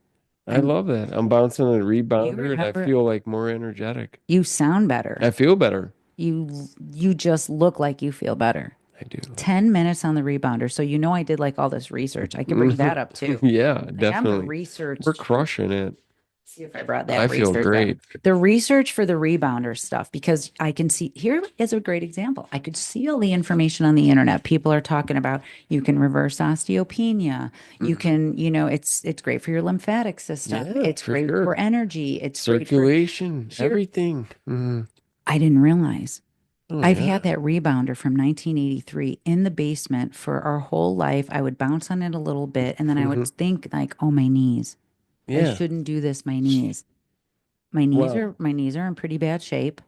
I I'm, love that. I'm bouncing on a you rebounder and I remember, feel like more energetic. you sound better. I feel better. You just look like you feel better. I do. 10 minutes on the rebounder. So I did like all this research. I could bring that up too. Yeah, Like I'm the definitely. We're research. crushing it. See if I brought I that feel research up. great. The research for the rebounder stuff, because I can see here is a great example. I could see all the information on the internet. People are talking about you can reverse osteopenia. You Mhm. can, it's great for your lymphatic system. Yeah, It's for great sure. for energy. It's great for Circulation, here. everything. Hmm. I didn't realize. Oh I've yeah. had that rebounder from 1983 in the basement for our whole life. I would bounce on it a little bit and then I would Hmm. think like, oh, my knees. I Yeah. shouldn't do this, my knees. My knees Wow. are my knees are in pretty bad shape.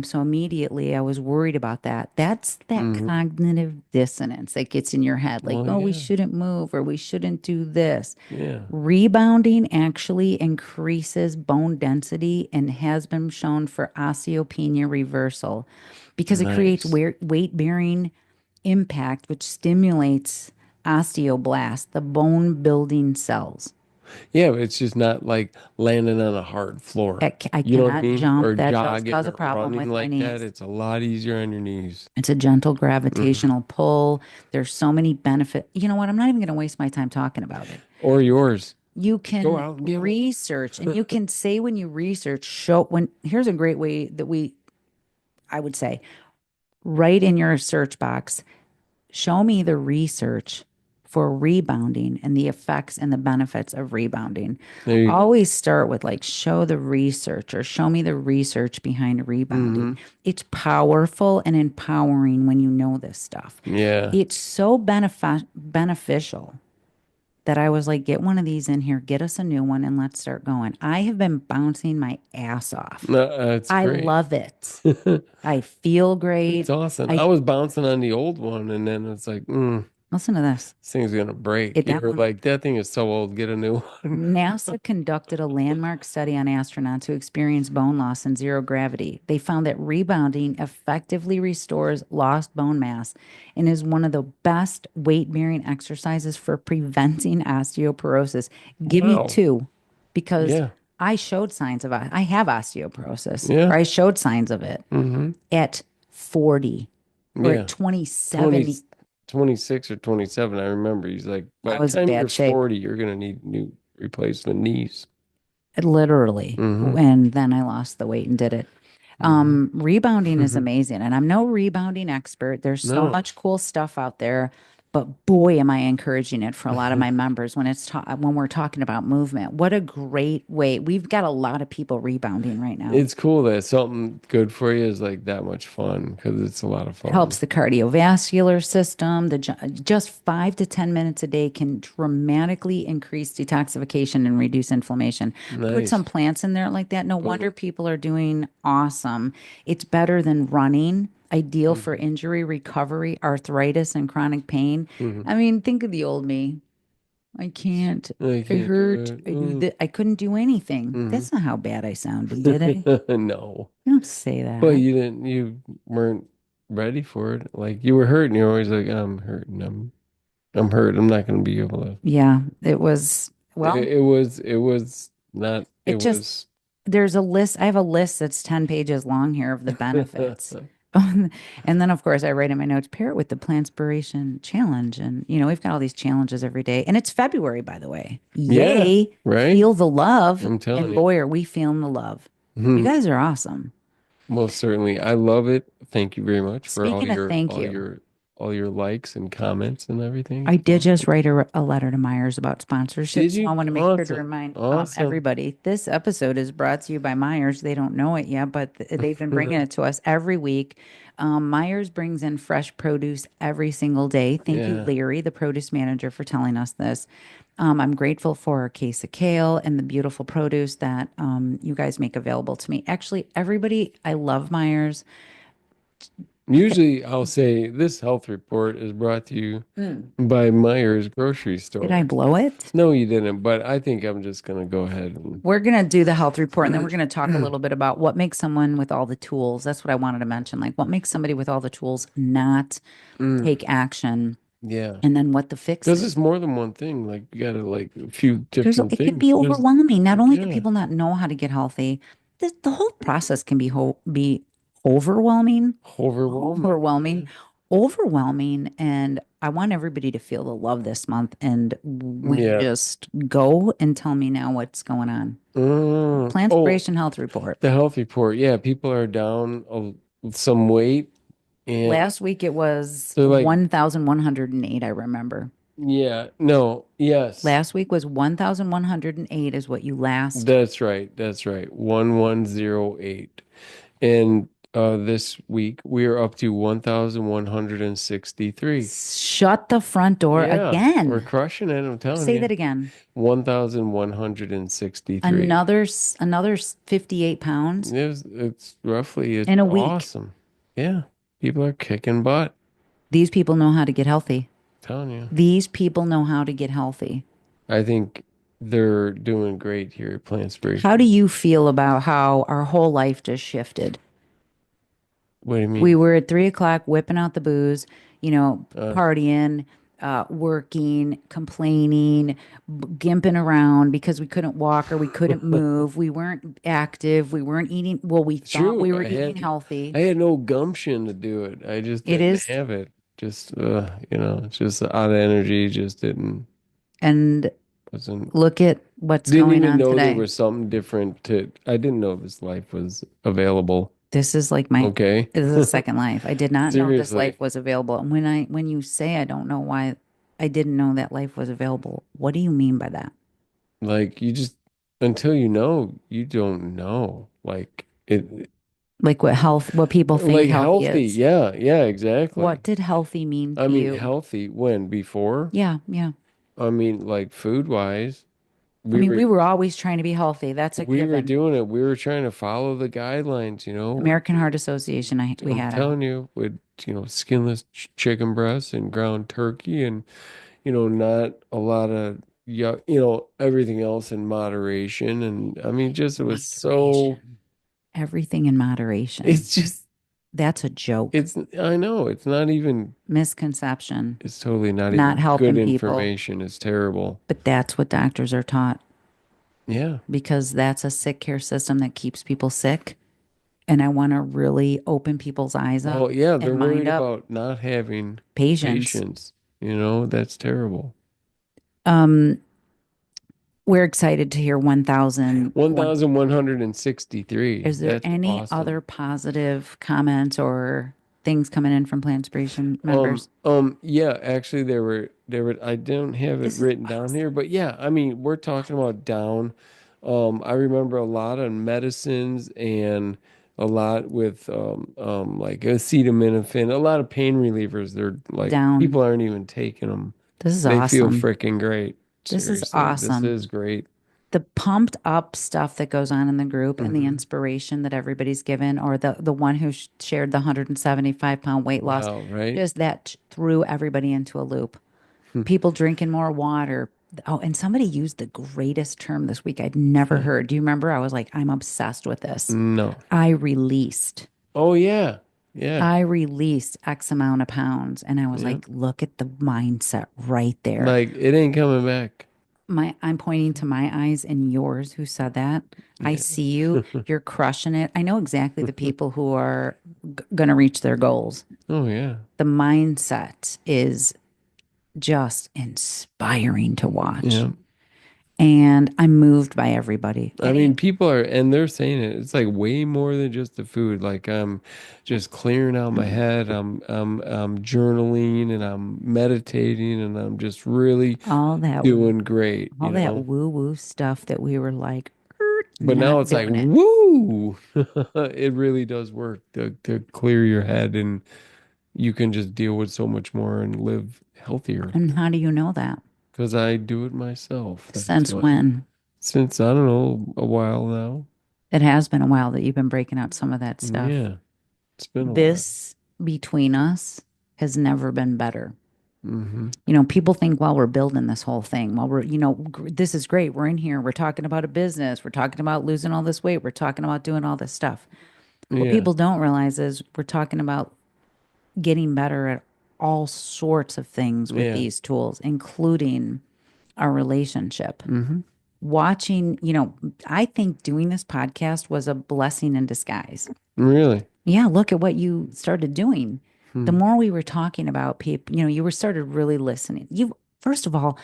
So immediately I was worried about that. That's that Hmm. cognitive dissonance that gets in your head, like, Well, oh, we yeah. shouldn't move or we shouldn't do this. Yeah. Rebounding actually increases bone density and has been shown for osteopenia reversal because it creates Nice. weight bearing impact, which stimulates osteoblasts, the bone building cells. Yeah, but it's just not like landing on a hard floor. I You know what I cannot mean? jump. Or That does jogging cause a or problem running with my like that. knees. It's a lot easier on your knees. It's a gentle Hmm. gravitational pull. There's so many benefits. You know what? I'm not even going to waste my time talking about it. Or yours. You Go can out and get one. research and you can say when you research, show when here's a great way that I would say, write in your search box, show me the research for rebounding and the effects and the benefits of rebounding. There you go. Always start with like, show the research or show me the research behind rebounding. Hmm. It's powerful and empowering when you know this stuff. Yeah. It's so beneficial that I was like, get one of these in here, get us a new one, and let's start going. I have been bouncing my ass off. No, that's I great. love it. I feel It's great. awesome. I I was bouncing on the old one and then it's like, listen to this. this thing's gonna break. It You that were one like, that thing is so old, get a new one. NASA conducted a landmark study on astronauts who experienced bone loss in zero gravity. They found that rebounding effectively restores lost bone mass and is one of the best weight bearing exercises for preventing osteoporosis. Give me Wow. two because Yeah. I showed signs of I have osteoporosis or Yeah. I showed signs of it Hmm. at 40 or at Yeah. 27. 20, 26 or 27. I remember he's like, by I the was in time you're bad shape. 40, you're gonna need new replacement knees. Literally. Hmm. And then I lost the weight and did it. Hmm. Rebounding is amazing. And I'm no rebounding expert. There's so No. much cool stuff out there. But boy, am I encouraging it for a lot of my members when when we're talking about movement. What a great way. We've got a lot of people rebounding right now. It's cool that something good for you is like that much fun because it's a lot of Helps fun. the cardiovascular system. Just 5 to 10 minutes a day can dramatically increase detoxification and reduce inflammation. Put some Nice. plants in there like that. No wonder Mhm. people are doing awesome. It's better than running, ideal for Mhm. injury recovery, arthritis, and chronic pain. Mhm. I mean, think of the old me. I can't. I I can't do hurt. it. I couldn't do anything. Mhm. That's not how bad I sounded, did I? No. Don't say But that. you weren't ready for it. Like you were hurt and you're always like, I'm hurting. I'm hurt. I'm not going to be able to. Yeah, it was, well, It was not, it it just, was, there's a list. I have a list that's 10 pages long here of the benefits. And then, of course, I write in my notes, pair it with the Plantspiration Challenge. And, we've got all these challenges every day. And it's February, by the way. yeah, Yay. right? Feel the love. I'm telling And you. boy, are we feeling the love. You Mhm. guys are awesome. Most certainly. I love it. Thank you very much for Speaking of thank you, all your likes and comments and everything. I It's did just awesome. write a letter to Myers about sponsorship, Did so I you? want to make sure to Awesome. remind Awesome. everybody this episode is brought to you by Myers. They don't know it yet, but they've been bringing it to us every week. Myers brings in fresh produce every single day. Thank you, Yeah. Leary, the produce manager, for telling us this. I'm grateful for a case of kale and the beautiful produce that you guys make available to me. Actually, everybody, I love Myers. Usually I'll say this health report is brought to you Mm. by Myers grocery Did I store. blow it? No, you didn't, but I think I'm just gonna go ahead We're going to do the health report and then we're going to talk a and little bit about what makes someone with all the tools. That's what I wanted to mention. Like what makes somebody with all the tools not Mm, take action yeah. and then what the fix Because is. it's more than one thing. Like you gotta like a few different It can things. be There's overwhelming. Not only do yeah, people not know how to get healthy, the whole process can be overwhelming, overwhelming. overwhelming, Yeah. overwhelming. And I want everybody to feel the love this month. And we Yeah. just go and tell me now what's going on. Oh, Plantspiration Health Report. the health report. Yeah, people are down some weight and Last week it was they're like, 1,108, I remember. yeah, no, yes, Last week was 1,108 is what you last. that's right. That's right. 1108. And this week we are up to 1163. Shut the front door Yeah, we're again. crushing it, I'm telling Say you. that again. 1163. Another 58 pounds It's in a week. awesome. Yeah, people are kicking butt. These people know how to get healthy. Telling you. These people know how to get healthy. I think they're doing great here at How do Plantspiration. you feel about how our whole life just shifted? What do you We mean? were at 3 o'clock whipping out the booze, Uh, partying, working, complaining, gimping around because we couldn't walk or we couldn't move. We weren't active. We weren't eating. Well, we thought true. we were eating healthy. I had no gumption to do it. I just It didn't is. have it. Just it's just out of energy. Just And wasn't look at what's didn't going even on know there today. was something different to. I didn't know this life was available. This is like Okay, this is a second life. I did not know this life seriously. was available. And when you say I don't know why I didn't know that life was available, what do you mean by that? Like you just until you know, you don't know. Like it Like what people think like healthy healthy. is. Yeah, yeah, exactly. What did healthy mean I to mean you? healthy when before? Yeah, yeah. I mean like food wise, I we mean, were we were always trying to be healthy. That's a we were given. doing it. We were trying to follow the guidelines, American Heart Association, we I'm had a telling you, with skinless chicken breasts and ground turkey and not a lot of yeah, everything else in moderation. And I mean, just it was so. moderation. Everything in moderation. It's just That's a joke. it's. I know it's not even. Misconception. It's totally not Not even good helping people. information. It's terrible. But that's what doctors are taught Yeah. because that's a sick care system that keeps people sick. And I want to really open people's eyes up Well, yeah, they're and mind worried up about not having patients. patience. That's terrible. Um, we're excited to hear 1,001. 1163. Is there That's any awesome. other positive comments or? things coming in from Plantspiration members? Yeah, actually there were I don't have it This is written down here, awesome. but yeah, I mean, we're talking about down. I remember a lot on medicines and a lot with like acetaminophen, a lot of pain relievers. They're like Down. people aren't even taking them. This is They feel awesome. freaking great. This is Seriously, this awesome. is great. The pumped up stuff that goes on in the group and the Hmm. inspiration that everybody's given, or the one who shared the 175-pound weight loss, Wow, right? just that threw everybody into a loop. Hmm. People drinking more water. Oh, and somebody used the greatest term this week I'd never heard. Do you remember? I was like, I'm obsessed with this. No. I released. Oh yeah. Yeah. I released X amount of pounds. And I was Yeah. like, look at the mindset right there. Like it ain't coming back. I'm pointing to my eyes and yours who said that. I Yeah. see you. You're crushing it. I know exactly the people who are going to reach their goals. Oh yeah. The mindset is just inspiring to watch. Yeah. And I'm moved by everybody. I mean, people are, and they're saying it. It's like way more than just the food. Like I'm just clearing out my head. I'm journaling and I'm meditating and I'm just really all that doing great, all you that know? woo woo stuff that we were like, But now not it's like, doing it. woo! It really does work to clear your head and you can just deal with so much more and live healthier. And how do you know that? Because I do it myself. That's Since why. when? Since, I don't know, a while now. It has been a while that you've been breaking out some of that stuff. Yeah, it's been a while. This between us has never been better. Hmm. People think while we're building this whole thing, while this is great. We're in here. We're talking about a business. We're talking about losing all this weight. We're talking about doing all this stuff. What Yeah. people don't realize is we're talking about getting better at all sorts of things with Yeah. these tools, including our relationship. Hmm. Watching, I think doing this podcast was a blessing in disguise. Really? Yeah, look at what you started doing. The Hmm. more we were talking about people, you were started really listening. First of all,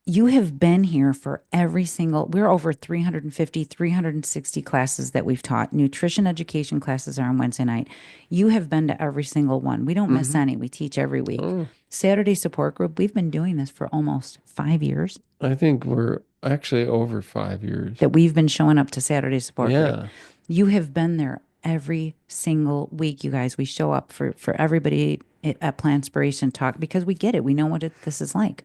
you have been here for we're over 350, 360 classes that we've taught. Nutrition education classes are on Wednesday night. You have been to every single one. We don't miss Hmm. any. We teach every week. Oh, Saturday support group, we've been doing this for almost 5 years I think we're actually over 5 years. that we've been showing up to Saturday support group. Yeah. You have been there every single week, you guys. We show up for everybody at Plantspiration Talk because we get it. We know what this is like.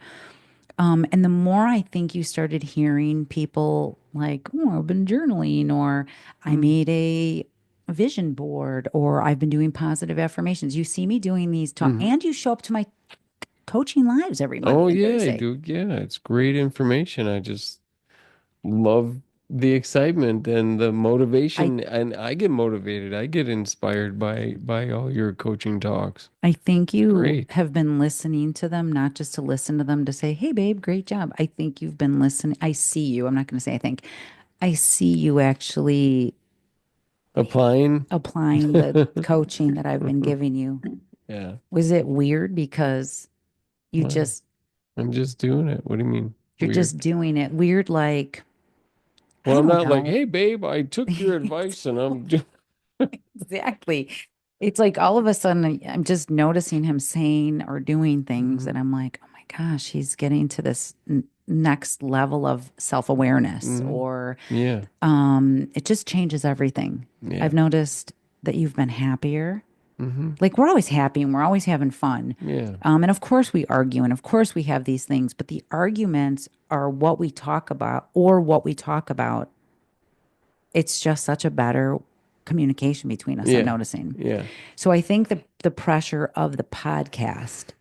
And the more I think you started hearing people like, oh, I've been journaling, or I Mm. made a vision board, or I've been doing positive affirmations. You see me doing these talk, Hmm. and you show up to my coaching lives every Oh, Monday and yeah, I Thursday. do. Yeah, it's great information. I just love the excitement and the I motivation, and I get motivated. I get inspired by all your coaching talks. I think It's you great. have been listening to them, not just to listen to them to say, "Hey, babe, great job." I think you've been listening. I see you. I'm not going to say I think. I see you actually Applying. applying the coaching that I've been giving you. Yeah. Was it weird because you Well, just I'm just doing it. What do you mean? you're Weird. just doing it weird like Well, I I'm don't not like, know. hey, babe, I took your advice and I'm doing. Exactly. It's like all of a sudden I'm just noticing him saying or doing things Hmm. and I'm like, "Oh my gosh, he's getting to this next level of self-awareness," Hmm. or Yeah. it just changes everything. Yeah. I've noticed that you've been happier. Hmm. Like we're always happy and we're always having fun. Yeah. And of course we argue and of course we have these things, but the arguments are what we talk about or what we talk about. It's just such a better communication between us, I'm Yeah. noticing. Yeah. So I think the pressure of the podcast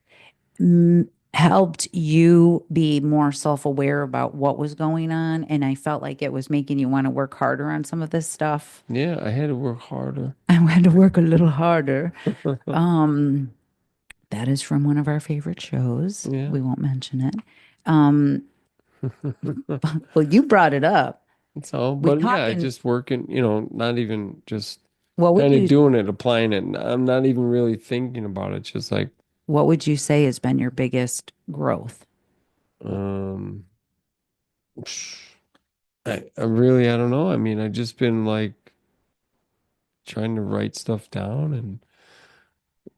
helped you be more self-aware about what was going on. And I felt like it was making you want to work harder on some of this stuff. Yeah. I had to work harder. I had to work a little harder. That is from one of our favorite shows. Yeah. We won't mention it. Um, well, you brought it up. It's all, We but yeah, talking. just working, not even just What would kind of you doing it, applying it. I'm not even really thinking about it. Just like, What would you say has been your biggest growth? um, I really, I don't know. I mean, I just been like trying to write stuff down and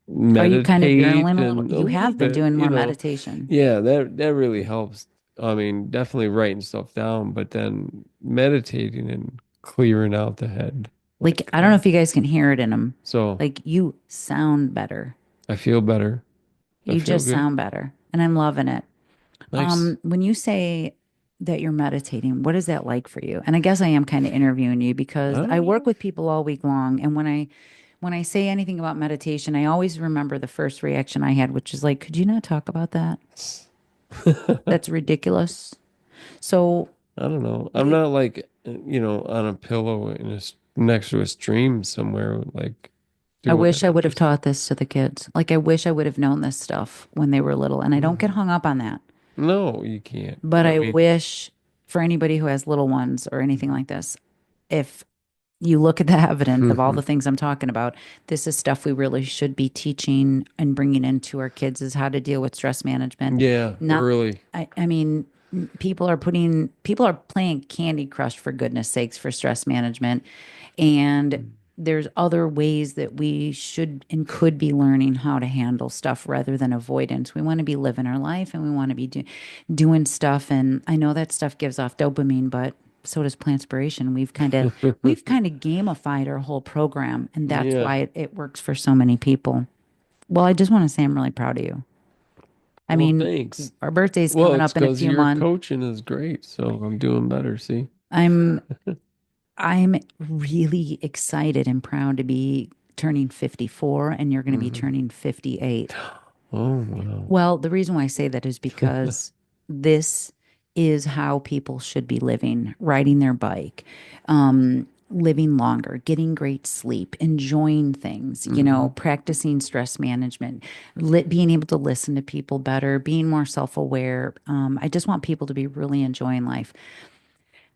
Are you kind of meditate journaling a little? and a You little have been bit, doing more meditation. yeah, that really helps. I mean, definitely writing stuff down, but then meditating and clearing out the head. Like, Like, I don't know if you guys can hear it in them. so Like, you sound better. I feel better. I You feel just good. sound better. And I'm loving it. Nice. When you say that you're meditating, what is that like for you? And I guess I am kind of interviewing you I because I don't work know. with people all week long. And when I say anything about meditation, I always remember the first reaction I had, which is like, could you not talk about that? That's ridiculous. So I don't know. I'm we not like, on a pillow next to a stream somewhere, like I doing wish it. I I'm would have just, taught this to the kids. Like I wish I would have known this stuff when they were little. And I don't get Mhm. hung up on that. No, you can't. But I I mean, wish for anybody who has little ones or anything like this, if you look at the evidence of all the things I'm talking about, this is stuff we really should be teaching and bringing into our kids is how to deal with stress management. yeah, Not, early. I mean, people are playing Candy Crush for goodness sakes for stress management. And there's other ways that we should and could be learning how to handle stuff rather than avoidance. We want to be living our life and we want to be doing stuff. And I know that stuff gives off dopamine, but so does Plantspiration. We've kind of gamified our whole program, and that's Yeah. why it works for so many people. Well, I just want to say I'm really proud of you. I Well, mean, thanks. our birthday's Well, coming it's up in a because few your months. coaching is great, so I'm doing better, see? I'm I'm really excited and proud to be turning 54 and you're going to be Hmm. turning 58. Oh, wow. Well, the reason why I say that is because this is how people should be living, riding their bike, living longer, getting great sleep, enjoying things, Hmm. practicing stress management, being able to listen to people better, being more self-aware. I just want people to be really enjoying life.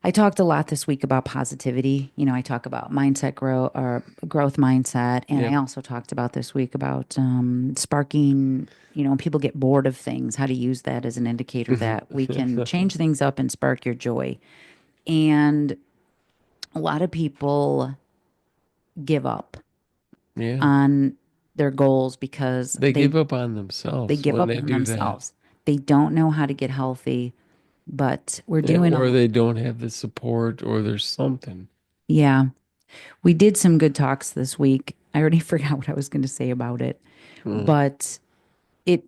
I talked a lot this week about positivity. I talk about mindset growth or growth mindset. And I Yep. also talked about this week about sparking, when people get bored of things, how to use that as an indicator that we can change things up and spark your joy. And a lot of people give up Yeah. on their goals because They they give up on they themselves give when up they on do that. themselves. They don't know how to get healthy, but we're doing Or a they don't have the support, or there's something. yeah. We did some good talks this week. I already forgot what I was going to say about it, Mm. but it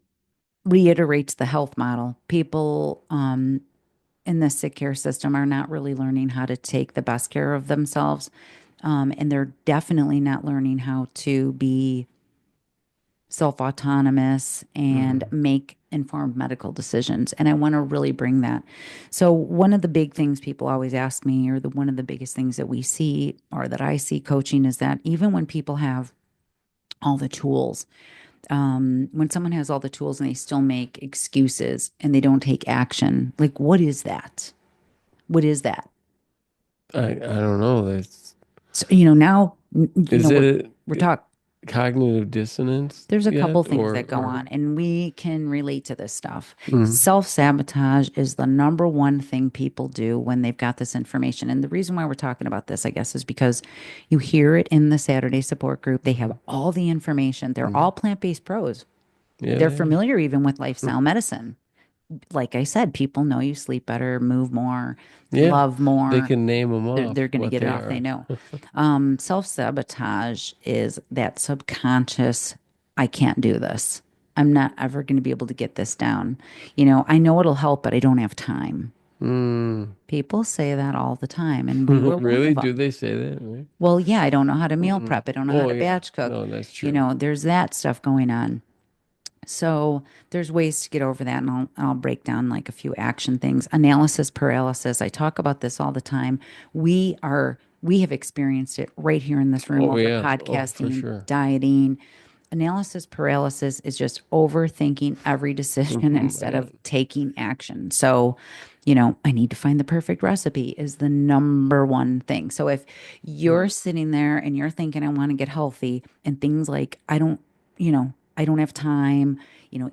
reiterates the health model. People in the sick care system are not really learning how to take the best care of themselves. And they're definitely not learning how to be self-autonomous and Hmm. make informed medical decisions. And I want to really bring that. So one of the big things people always ask me, or one of the biggest things that we see or that I see coaching is that even when people have all the tools, when someone has all the tools and they still make excuses and they don't take action, like what is that? What is that? I don't know. That's So, now, is we're it talking. cognitive dissonance There's a couple yet, things that go or on, and we can relate to this stuff. Mhm. Self-sabotage is the number one thing people do when they've got this information. And the reason why we're talking about this, I guess, is because you hear it in the Saturday support group. They have Mhm. all the information. They're Mhm. all plant-based pros. Yeah, They're they are. familiar even with lifestyle medicine. Like I said, people know you sleep better, move more, Yeah, love they more. can name them They're off going to what get it they off. They are. know. Self-sabotage is that subconscious, I can't do this. I'm not ever going to be able to get this down. I know it'll help, but I don't have time. Mm. People say that all the time, and we were one Really? of Do them. they say that? Really? Well, yeah, I don't know how to meal Mm. prep. I don't know how Oh to yeah. batch cook. No, that's true. There's that stuff going on. So there's ways to get over that, and I'll break down like a few action things. Analysis paralysis. I talk about this all the time. We have experienced it right here in this room Oh over yeah. Oh, for podcasting, sure. dieting. Analysis paralysis is just overthinking every decision instead of Man. taking action. So, I need to find the perfect recipe is the number one thing. So if you're sitting there and you're thinking, I want to get healthy, and things like, I don't have time,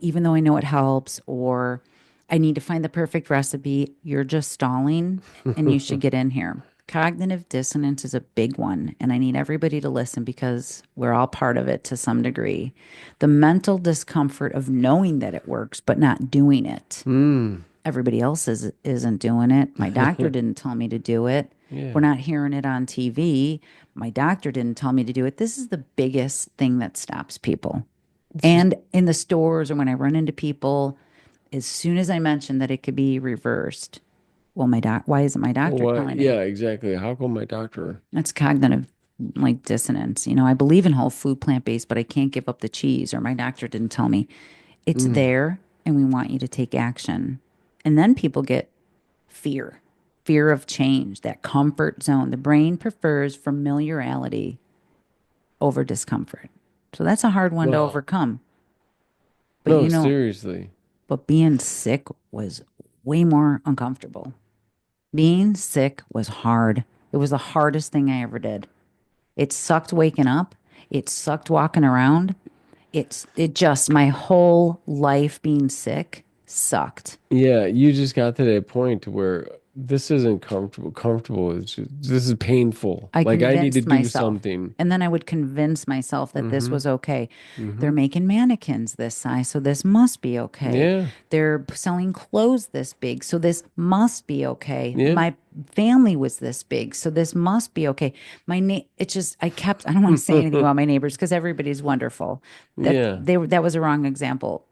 even though I know it helps, or I need to find the perfect recipe, you're just stalling and you should get in here. Cognitive dissonance is a big one, and I need everybody to listen because we're all part of it to some degree. The mental discomfort of knowing that it works, but not doing it. Hmm. Everybody else isn't doing it. My doctor didn't tell me to do it. We're Yeah. not hearing it on TV. My doctor didn't tell me to do it. This is the biggest thing that stops people. It's just And in the stores or when I run into people, as soon as I mention that it could be reversed, well, why isn't my doctor what? telling me? Yeah, exactly. How come my doctor? That's cognitive like dissonance. I believe in whole food, plant-based, but I can't give up the cheese, or my doctor didn't tell me. It's Mm. there, and we want you to take action. And then people get fear, fear of change, that comfort zone. The brain prefers familiarity over discomfort. So that's a hard one to Well, overcome. But no, seriously. but being sick was way more uncomfortable. Being sick was hard. It was the hardest thing I ever did. It sucked waking up. It sucked walking around. It just my whole life being sick sucked. Yeah, you just got to that point where this isn't comfortable. Comfortable is just, this is painful. I Like I need to convinced do myself. something. And then I would convince myself that this Mm-hmm. was okay. They're Mm-hmm. making mannequins this size, so this must be okay. Yeah. They're selling clothes this big, so this must be okay. Yeah. My family was this big, so this must be okay. It's just I don't want to say anything about my neighbors because everybody's wonderful. Yeah. That was a wrong example.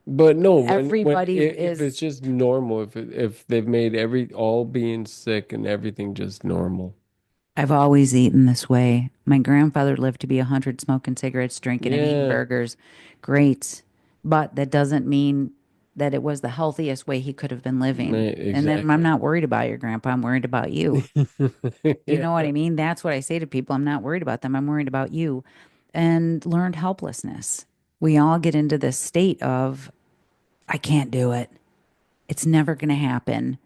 But no, when Everybody if it's is just normal, if they've made every all being sick and everything just normal. I've always eaten this way. My grandfather lived to be 100, smoking cigarettes, drinking, and eating Yeah. burgers. Great. But that doesn't mean that it was the healthiest way he could have been living. Right, And then I'm exactly. not worried about your grandpa. I'm worried about you. You Yeah. know what I mean? That's what I say to people. I'm not worried about them. I'm worried about you. And learned helplessness. We all get into this state of, I can't do it. It's never going to happen.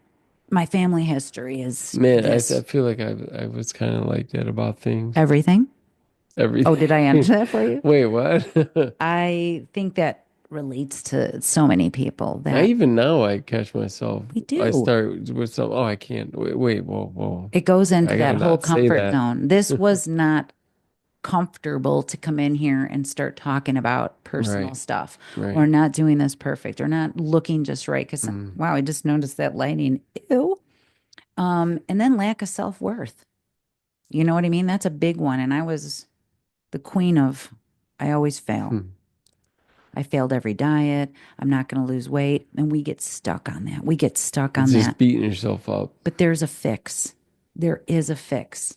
My family history is Man, I this feel like I was kind of like that about things. everything. Oh, did I Everything. answer that for you? Wait, what? I think that relates to so many people I that even now I catch myself. we I do. start with some. Oh, I can't. Wait, whoa, whoa. It goes into I gotta that whole not say comfort that. zone. This was not comfortable to come in here and start talking about personal Right, stuff or right. not doing this perfect or not looking just right. Because, Mm. wow, I just noticed that lighting. Ew. And then lack of self-worth. You know what I mean? That's a big one. And I was the queen of, I always fail. Hmm. I failed every diet. I'm not going to lose weight. And we get stuck on that. We get stuck It's on just that. beating yourself up. But there's a fix. There is a fix.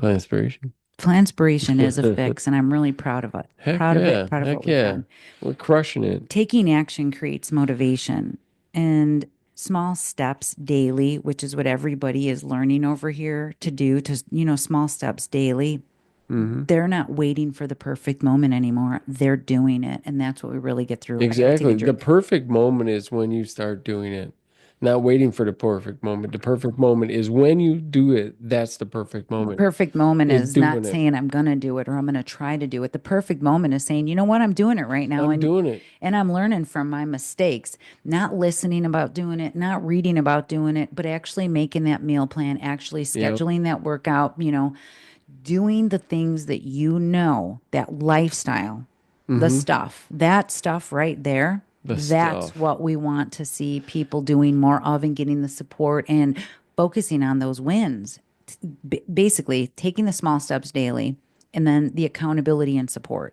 Plantspiration. Planspiration is a fix, and I'm really proud of it. Heck Proud of it. yeah, Proud of what heck we've yeah. done. We're crushing it. Taking action creates motivation and small steps daily, which is what everybody is learning over here to do, small steps daily. Hmm. They're not waiting for the perfect moment anymore. They're doing it. And that's what we really get through. I got to take a Exactly. The drink. perfect moment is when you start doing it. Not waiting for the perfect moment. The perfect moment is when you do it. That's the perfect The moment. perfect moment Is is doing not it. saying I'm going to do it or I'm going to try to do it. The perfect moment is saying, you know what, I'm doing it right now I'm doing it. and I'm learning from my mistakes, not listening about doing it, not reading about doing it, but actually making that meal plan, actually Yep. scheduling that workout, doing the things that that lifestyle, Hmm. that stuff right there. The That's stuff. what we want to see people doing more of and getting the support and focusing on those wins. Basically, taking the small steps daily and then the accountability and support.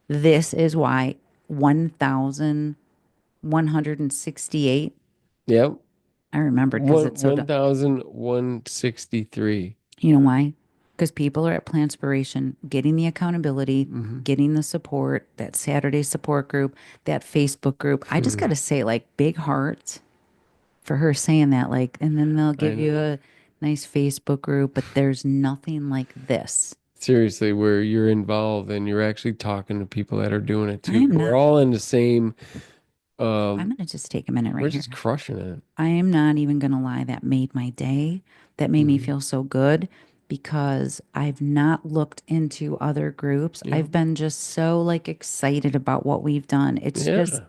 This is why 1,168, Yep. I remembered because One it's so one dumb. thousand one 163. You know why? Because people are at Plantspiration getting the accountability, Mm-hmm. getting the support, that Saturday support group, that Facebook group. I just got to say, like, big hearts for her saying that. Like, and then they'll I give you know. a nice Facebook group, but there's nothing like this. Seriously, where you're involved and you're actually talking to people that are doing it I too. am We're not, all in the same, I'm um, going to just take a minute we're right just here. crushing it. I am not even going to lie. That made my day. That made me Hmm. feel so good because I've not looked into other groups. Yeah. I've been just so like excited about what we've done. It's just Yeah.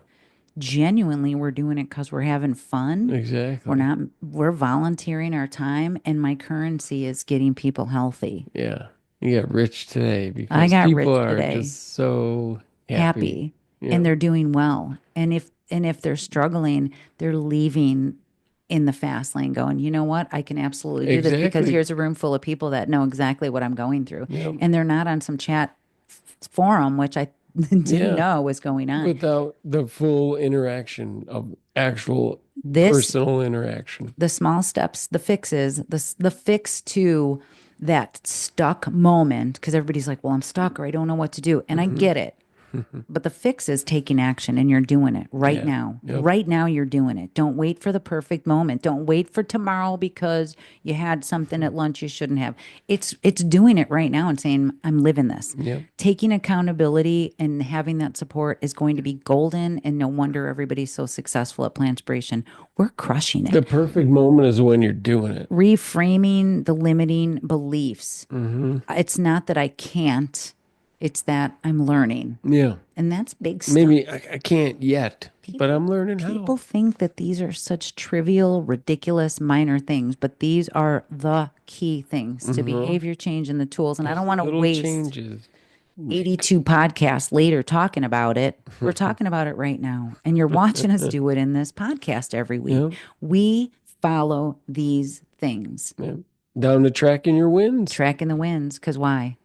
Genuinely, we're doing it because we're having fun. We're Exactly. not, we're volunteering our time, and my currency is getting people healthy. Yeah. You got rich today I because got people rich are today, just so happy. happy, Yeah. and they're doing well. And if they're struggling, they're leaving in the fast lane going, you know what? I can absolutely do this because Exactly. here's a room full of people that know exactly what I'm going through. Yep. And they're not on some chat forum, which I didn't Yeah. know was going on. Without the full interaction of actual This personal interaction. the small steps, the fixes, the fix to that stuck moment, because everybody's like, well, I'm stuck or I don't know what to do. And I Hmm. get it. But the fix is taking action and you're doing it right Yeah. now. Yep. Right now, you're doing it. Don't wait for the perfect moment. Don't wait for tomorrow because you had something at lunch you shouldn't have. It's doing it right now and saying, I'm living this. Yep. Taking accountability and having that support is going to be golden. And no wonder everybody's so successful at Plantspiration. We're crushing The it. perfect moment is when you're doing it. Reframing the limiting beliefs. Hmm. It's not that I can't, it's that I'm learning. Yeah. And that's big stuff. Maybe I can't yet, but People I'm learning people how. think that these are such trivial, ridiculous, minor things, but these are the key things to Hmm. behavior change and the tools. And I Those don't want to little waste changes. 82 podcasts later talking about it. We're talking about it right now. And you're watching us do it in this podcast every week. Yep. We follow these things, Yep. Down to tracking your wins tracking the wins. Because why?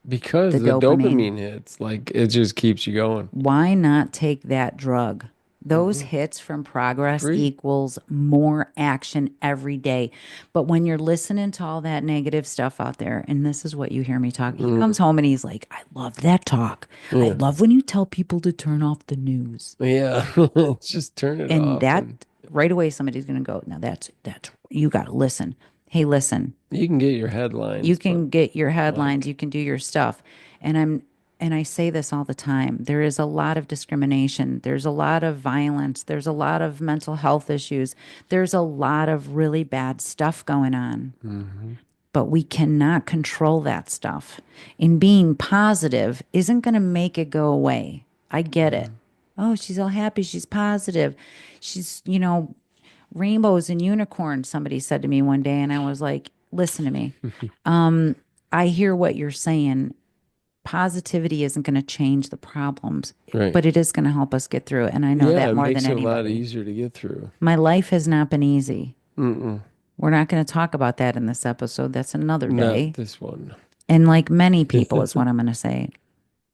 because The the dopamine. dopamine hits. Like it just keeps you going. Why not take that drug? Those Hmm. hits from progress Free. equals more action every day. But when you're listening to all that negative stuff out there, and this is what you hear me talk, he Mm. comes home and he's like, I love that talk. I Yeah. love when you tell people to turn off the news. Yeah. Just turn it And off that and right away, somebody's going to go, now that's, you got to listen. Hey, listen, you can get your you headlines, but can get your headlines, like, you can do your stuff. And I say this all the time. There is a lot of discrimination. There's a lot of violence. There's a lot of mental health issues. There's a lot of really bad stuff going on. hmm. But we cannot control that stuff. And being positive isn't going to make it go away. I get it. Hmm. Oh, she's all happy. She's positive. She's, rainbows and unicorns, somebody said to me one day. And I was like, listen to me. I hear what you're saying. Positivity isn't going to change the problems, Right. but it is going to help us get through it. And I know Yeah, that it more than makes it a lot anybody. easier to get through. My life has not been easy. Mm-mm. We're not going to talk about that in this episode. That's another Not day. this one. And like many people, is what I'm going to say.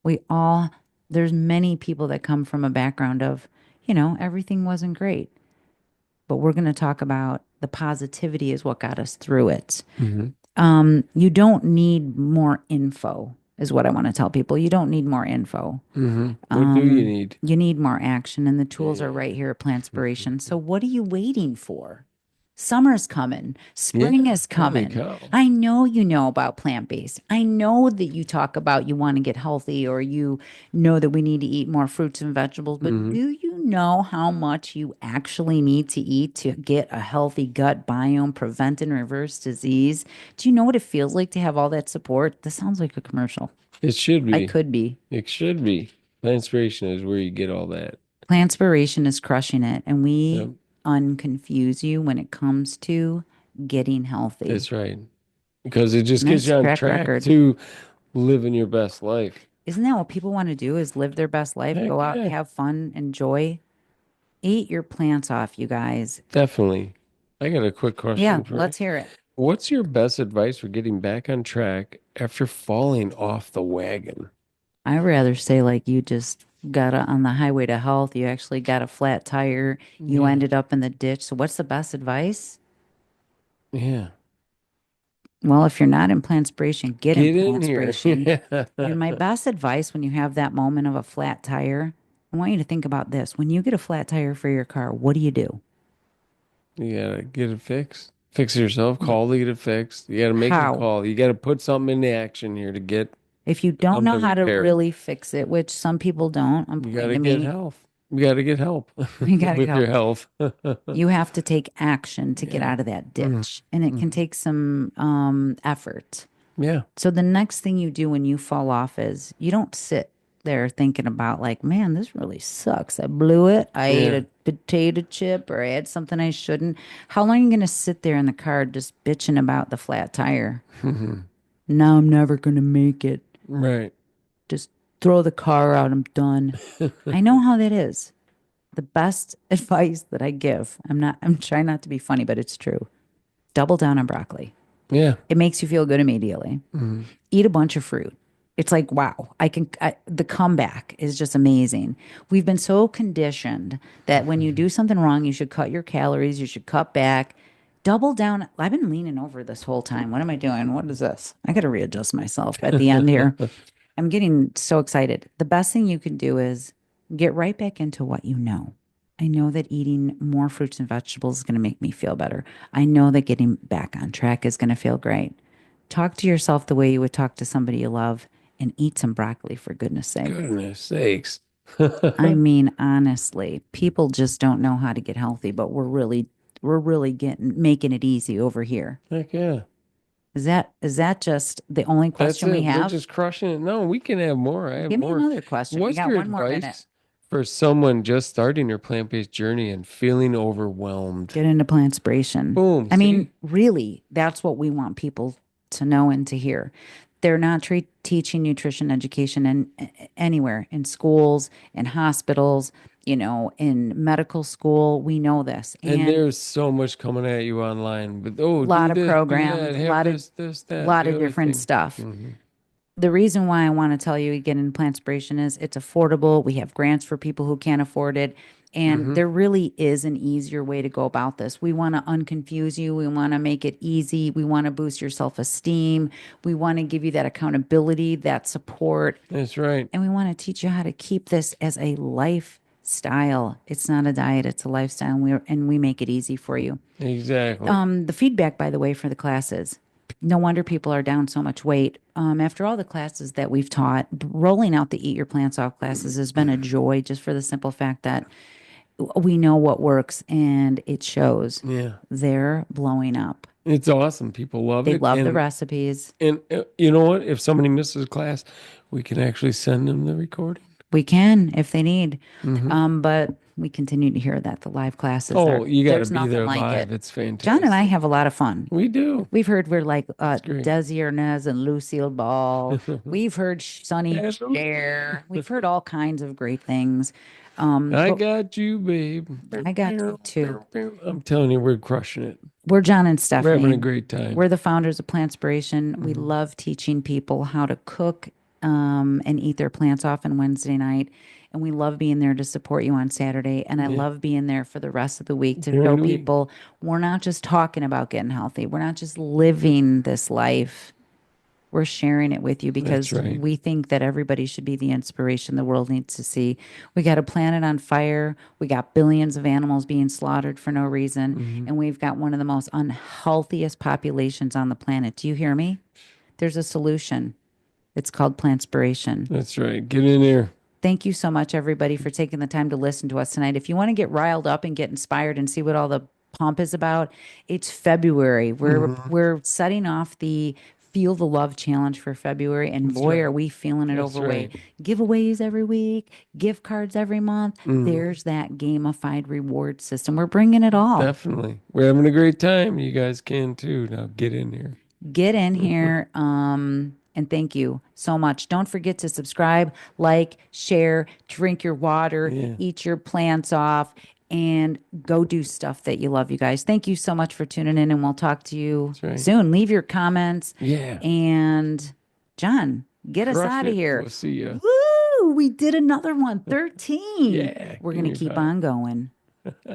We all, there's many people that come from a background of, everything wasn't great. But we're going to talk about the positivity is what got us through it. Hmm. You don't need more info, is what I want to tell people. You don't need more info. Hmm. What do you need? You need more action, and the tools are right Yeah. here at Plantspiration. So, what are you waiting for? Summer's coming, spring Yeah. is Holy coming. cow. I know you know about plant based. I know that you talk about you want to get healthy or you know that we need to eat more fruits and vegetables, but Hmm. do you know how much you actually need to eat to get a healthy gut biome, prevent and reverse disease? Do you know what it feels like to have all that support? This sounds like a commercial. It should I be. could be. It should be. Inspiration is where you get all that. Plantspiration is crushing it, and we Yep. unconfuse you when it comes to getting healthy. That's right. Because it just gets Nice you on track track record. to living your best life. Isn't that what people want to do is live their best life, Heck go out, yeah. have fun, enjoy, eat your plants off, you guys. Definitely. I got a quick Yeah, question for you. let's hear it. What's your best advice for getting back on track after falling off the wagon? I rather say like you just got on the highway to health, you actually got a flat tire, you Yeah. ended up in the ditch. So what's the best advice? Yeah. Well, if you're not in Plantspiration, get in Get in here. Plantspiration. And my best advice when you have that moment of a flat tire, I want you to think about this. When you get a flat tire for your car, what do you do? You gotta get it fixed. Fix it yourself. Yeah. Call to get it fixed. You gotta make a How? call. You gotta put something into action here to get If you don't them know to how to repair it. really fix it, which some people don't, I'm You pointing gotta to get me, help. You gotta get help you gotta with your go. health. You have to take action to get Yeah. out of that Mhm. ditch, and it can Mhm. take some effort. Yeah. So the next thing you do when you fall off is you don't sit. there thinking about like, man, this really sucks. I blew it. I ate Yeah. a potato chip or I had something I shouldn't. How long are you going to sit there in the car just bitching about the flat tire? Now I'm never going to make it. Right. Just throw the car out. I'm done. I know how that is. The best advice that I give, I'm trying not to be funny, but it's true. Double down on broccoli. Yeah. It makes you feel good immediately. Mhm. Eat a bunch of fruit. It's like, wow, the comeback is just amazing. We've been so conditioned that when you do something wrong, you should cut your calories, you should cut back, double down. I've been leaning over this whole time. What am I doing? What is this? I got to readjust myself at the end here. I'm getting so excited. The best thing you can do is get right back into what you know. I know that eating more fruits and vegetables is going to make me feel better. I know that getting back on track is going to feel great. Talk to yourself the way you would talk to somebody you love and eat some broccoli for goodness sake. Goodness sakes. I mean, honestly, people just don't know how to get healthy, but we're really getting making it easy over here. Heck yeah. Is that just the only That's question we it. We're have? just crushing it. No, we can have more. I have Give me more. another question. We What's got your one more minute. advice for someone just starting their plant-based journey and feeling overwhelmed? Get into plantspiration. Boom. I mean, See? really, that's what we want people to know and to hear. They're not teaching nutrition education anywhere in schools, in hospitals, in medical school. We know this. And And there's so much coming at you online. But a oh, lot do of this, do that, programs, a have lot of this, that, lot the of other different thing. stuff. Hmm. The reason why I want to tell you again in Plantspiration is it's affordable. We have grants for people who can't afford it. And Hmm. there really is an easier way to go about this. We want to unconfuse you. We want to make it easy. We want to boost your self-esteem. We want to give you that accountability, that support, That's right. and we want to teach you how to keep this as a lifestyle. It's not a diet, it's a lifestyle, and we make it easy for you. Exactly. The feedback, by the way, for the classes. No wonder people are down so much weight. After all the classes that we've taught, rolling out the Eat Your Plants Off classes has been a joy just for the simple fact that we know what works and it shows. Yeah. They're blowing up. It's awesome. People love They it. love the recipes. And you know what? If somebody misses class, we can actually send them the recording. We can if they need. Hmm. But we continue to hear that the live classes Oh, are, you got to there's be nothing there like live. it. It's John and I fantastic. have a lot of fun. We do. We've heard we're like It's great. Desi Arnaz and Lucille Ball. We've heard Sonny Hello. Cher. We've heard all kinds of great things. I But got you, babe. I got you too. I'm telling you, we're crushing it. We're John and We're having a Stefanie. great time. We're the founders of Plantspiration. We Hmm. love teaching people how to cook and eat their plants off on Wednesday night. And we love being there to support you on Saturday. And I Yeah. love being there for the rest of the week to During show the week. people we're not just talking about getting healthy. We're not just living this life. We're sharing it with you That's because right. we think that everybody should be the inspiration the world needs to see. We got a planet on fire. We got billions of animals being slaughtered for no reason. Hmm. And we've got one of the most unhealthiest populations on the planet. Do you hear me? There's a solution. It's called Plantspiration. That's right. Get in there. Thank you so much, everybody, for taking the time to listen to us tonight. If you want to get riled up and get inspired and see what all the pomp is about, it's February. We're Hmm. we're setting off the Feel the Love Challenge for February, and That's boy, are right. we feeling it That's overweight. right. Giveaways every week, gift cards every month. Hmm. There's that gamified reward system. We're bringing it all. Definitely. We're having a great time. You guys can too. Now get in here. Get in here. And thank you so much. Don't forget to subscribe, like, share, drink your water, Yeah. eat your plants off, and go do stuff that you love, you guys. Thank you so much for tuning in, and we'll talk to you That's right. soon. Leave your comments. Yeah. And John, get us Crush out of it. here. We'll see you. Woo! We did another one, 13. Yeah. We're Give going to me keep five. on going.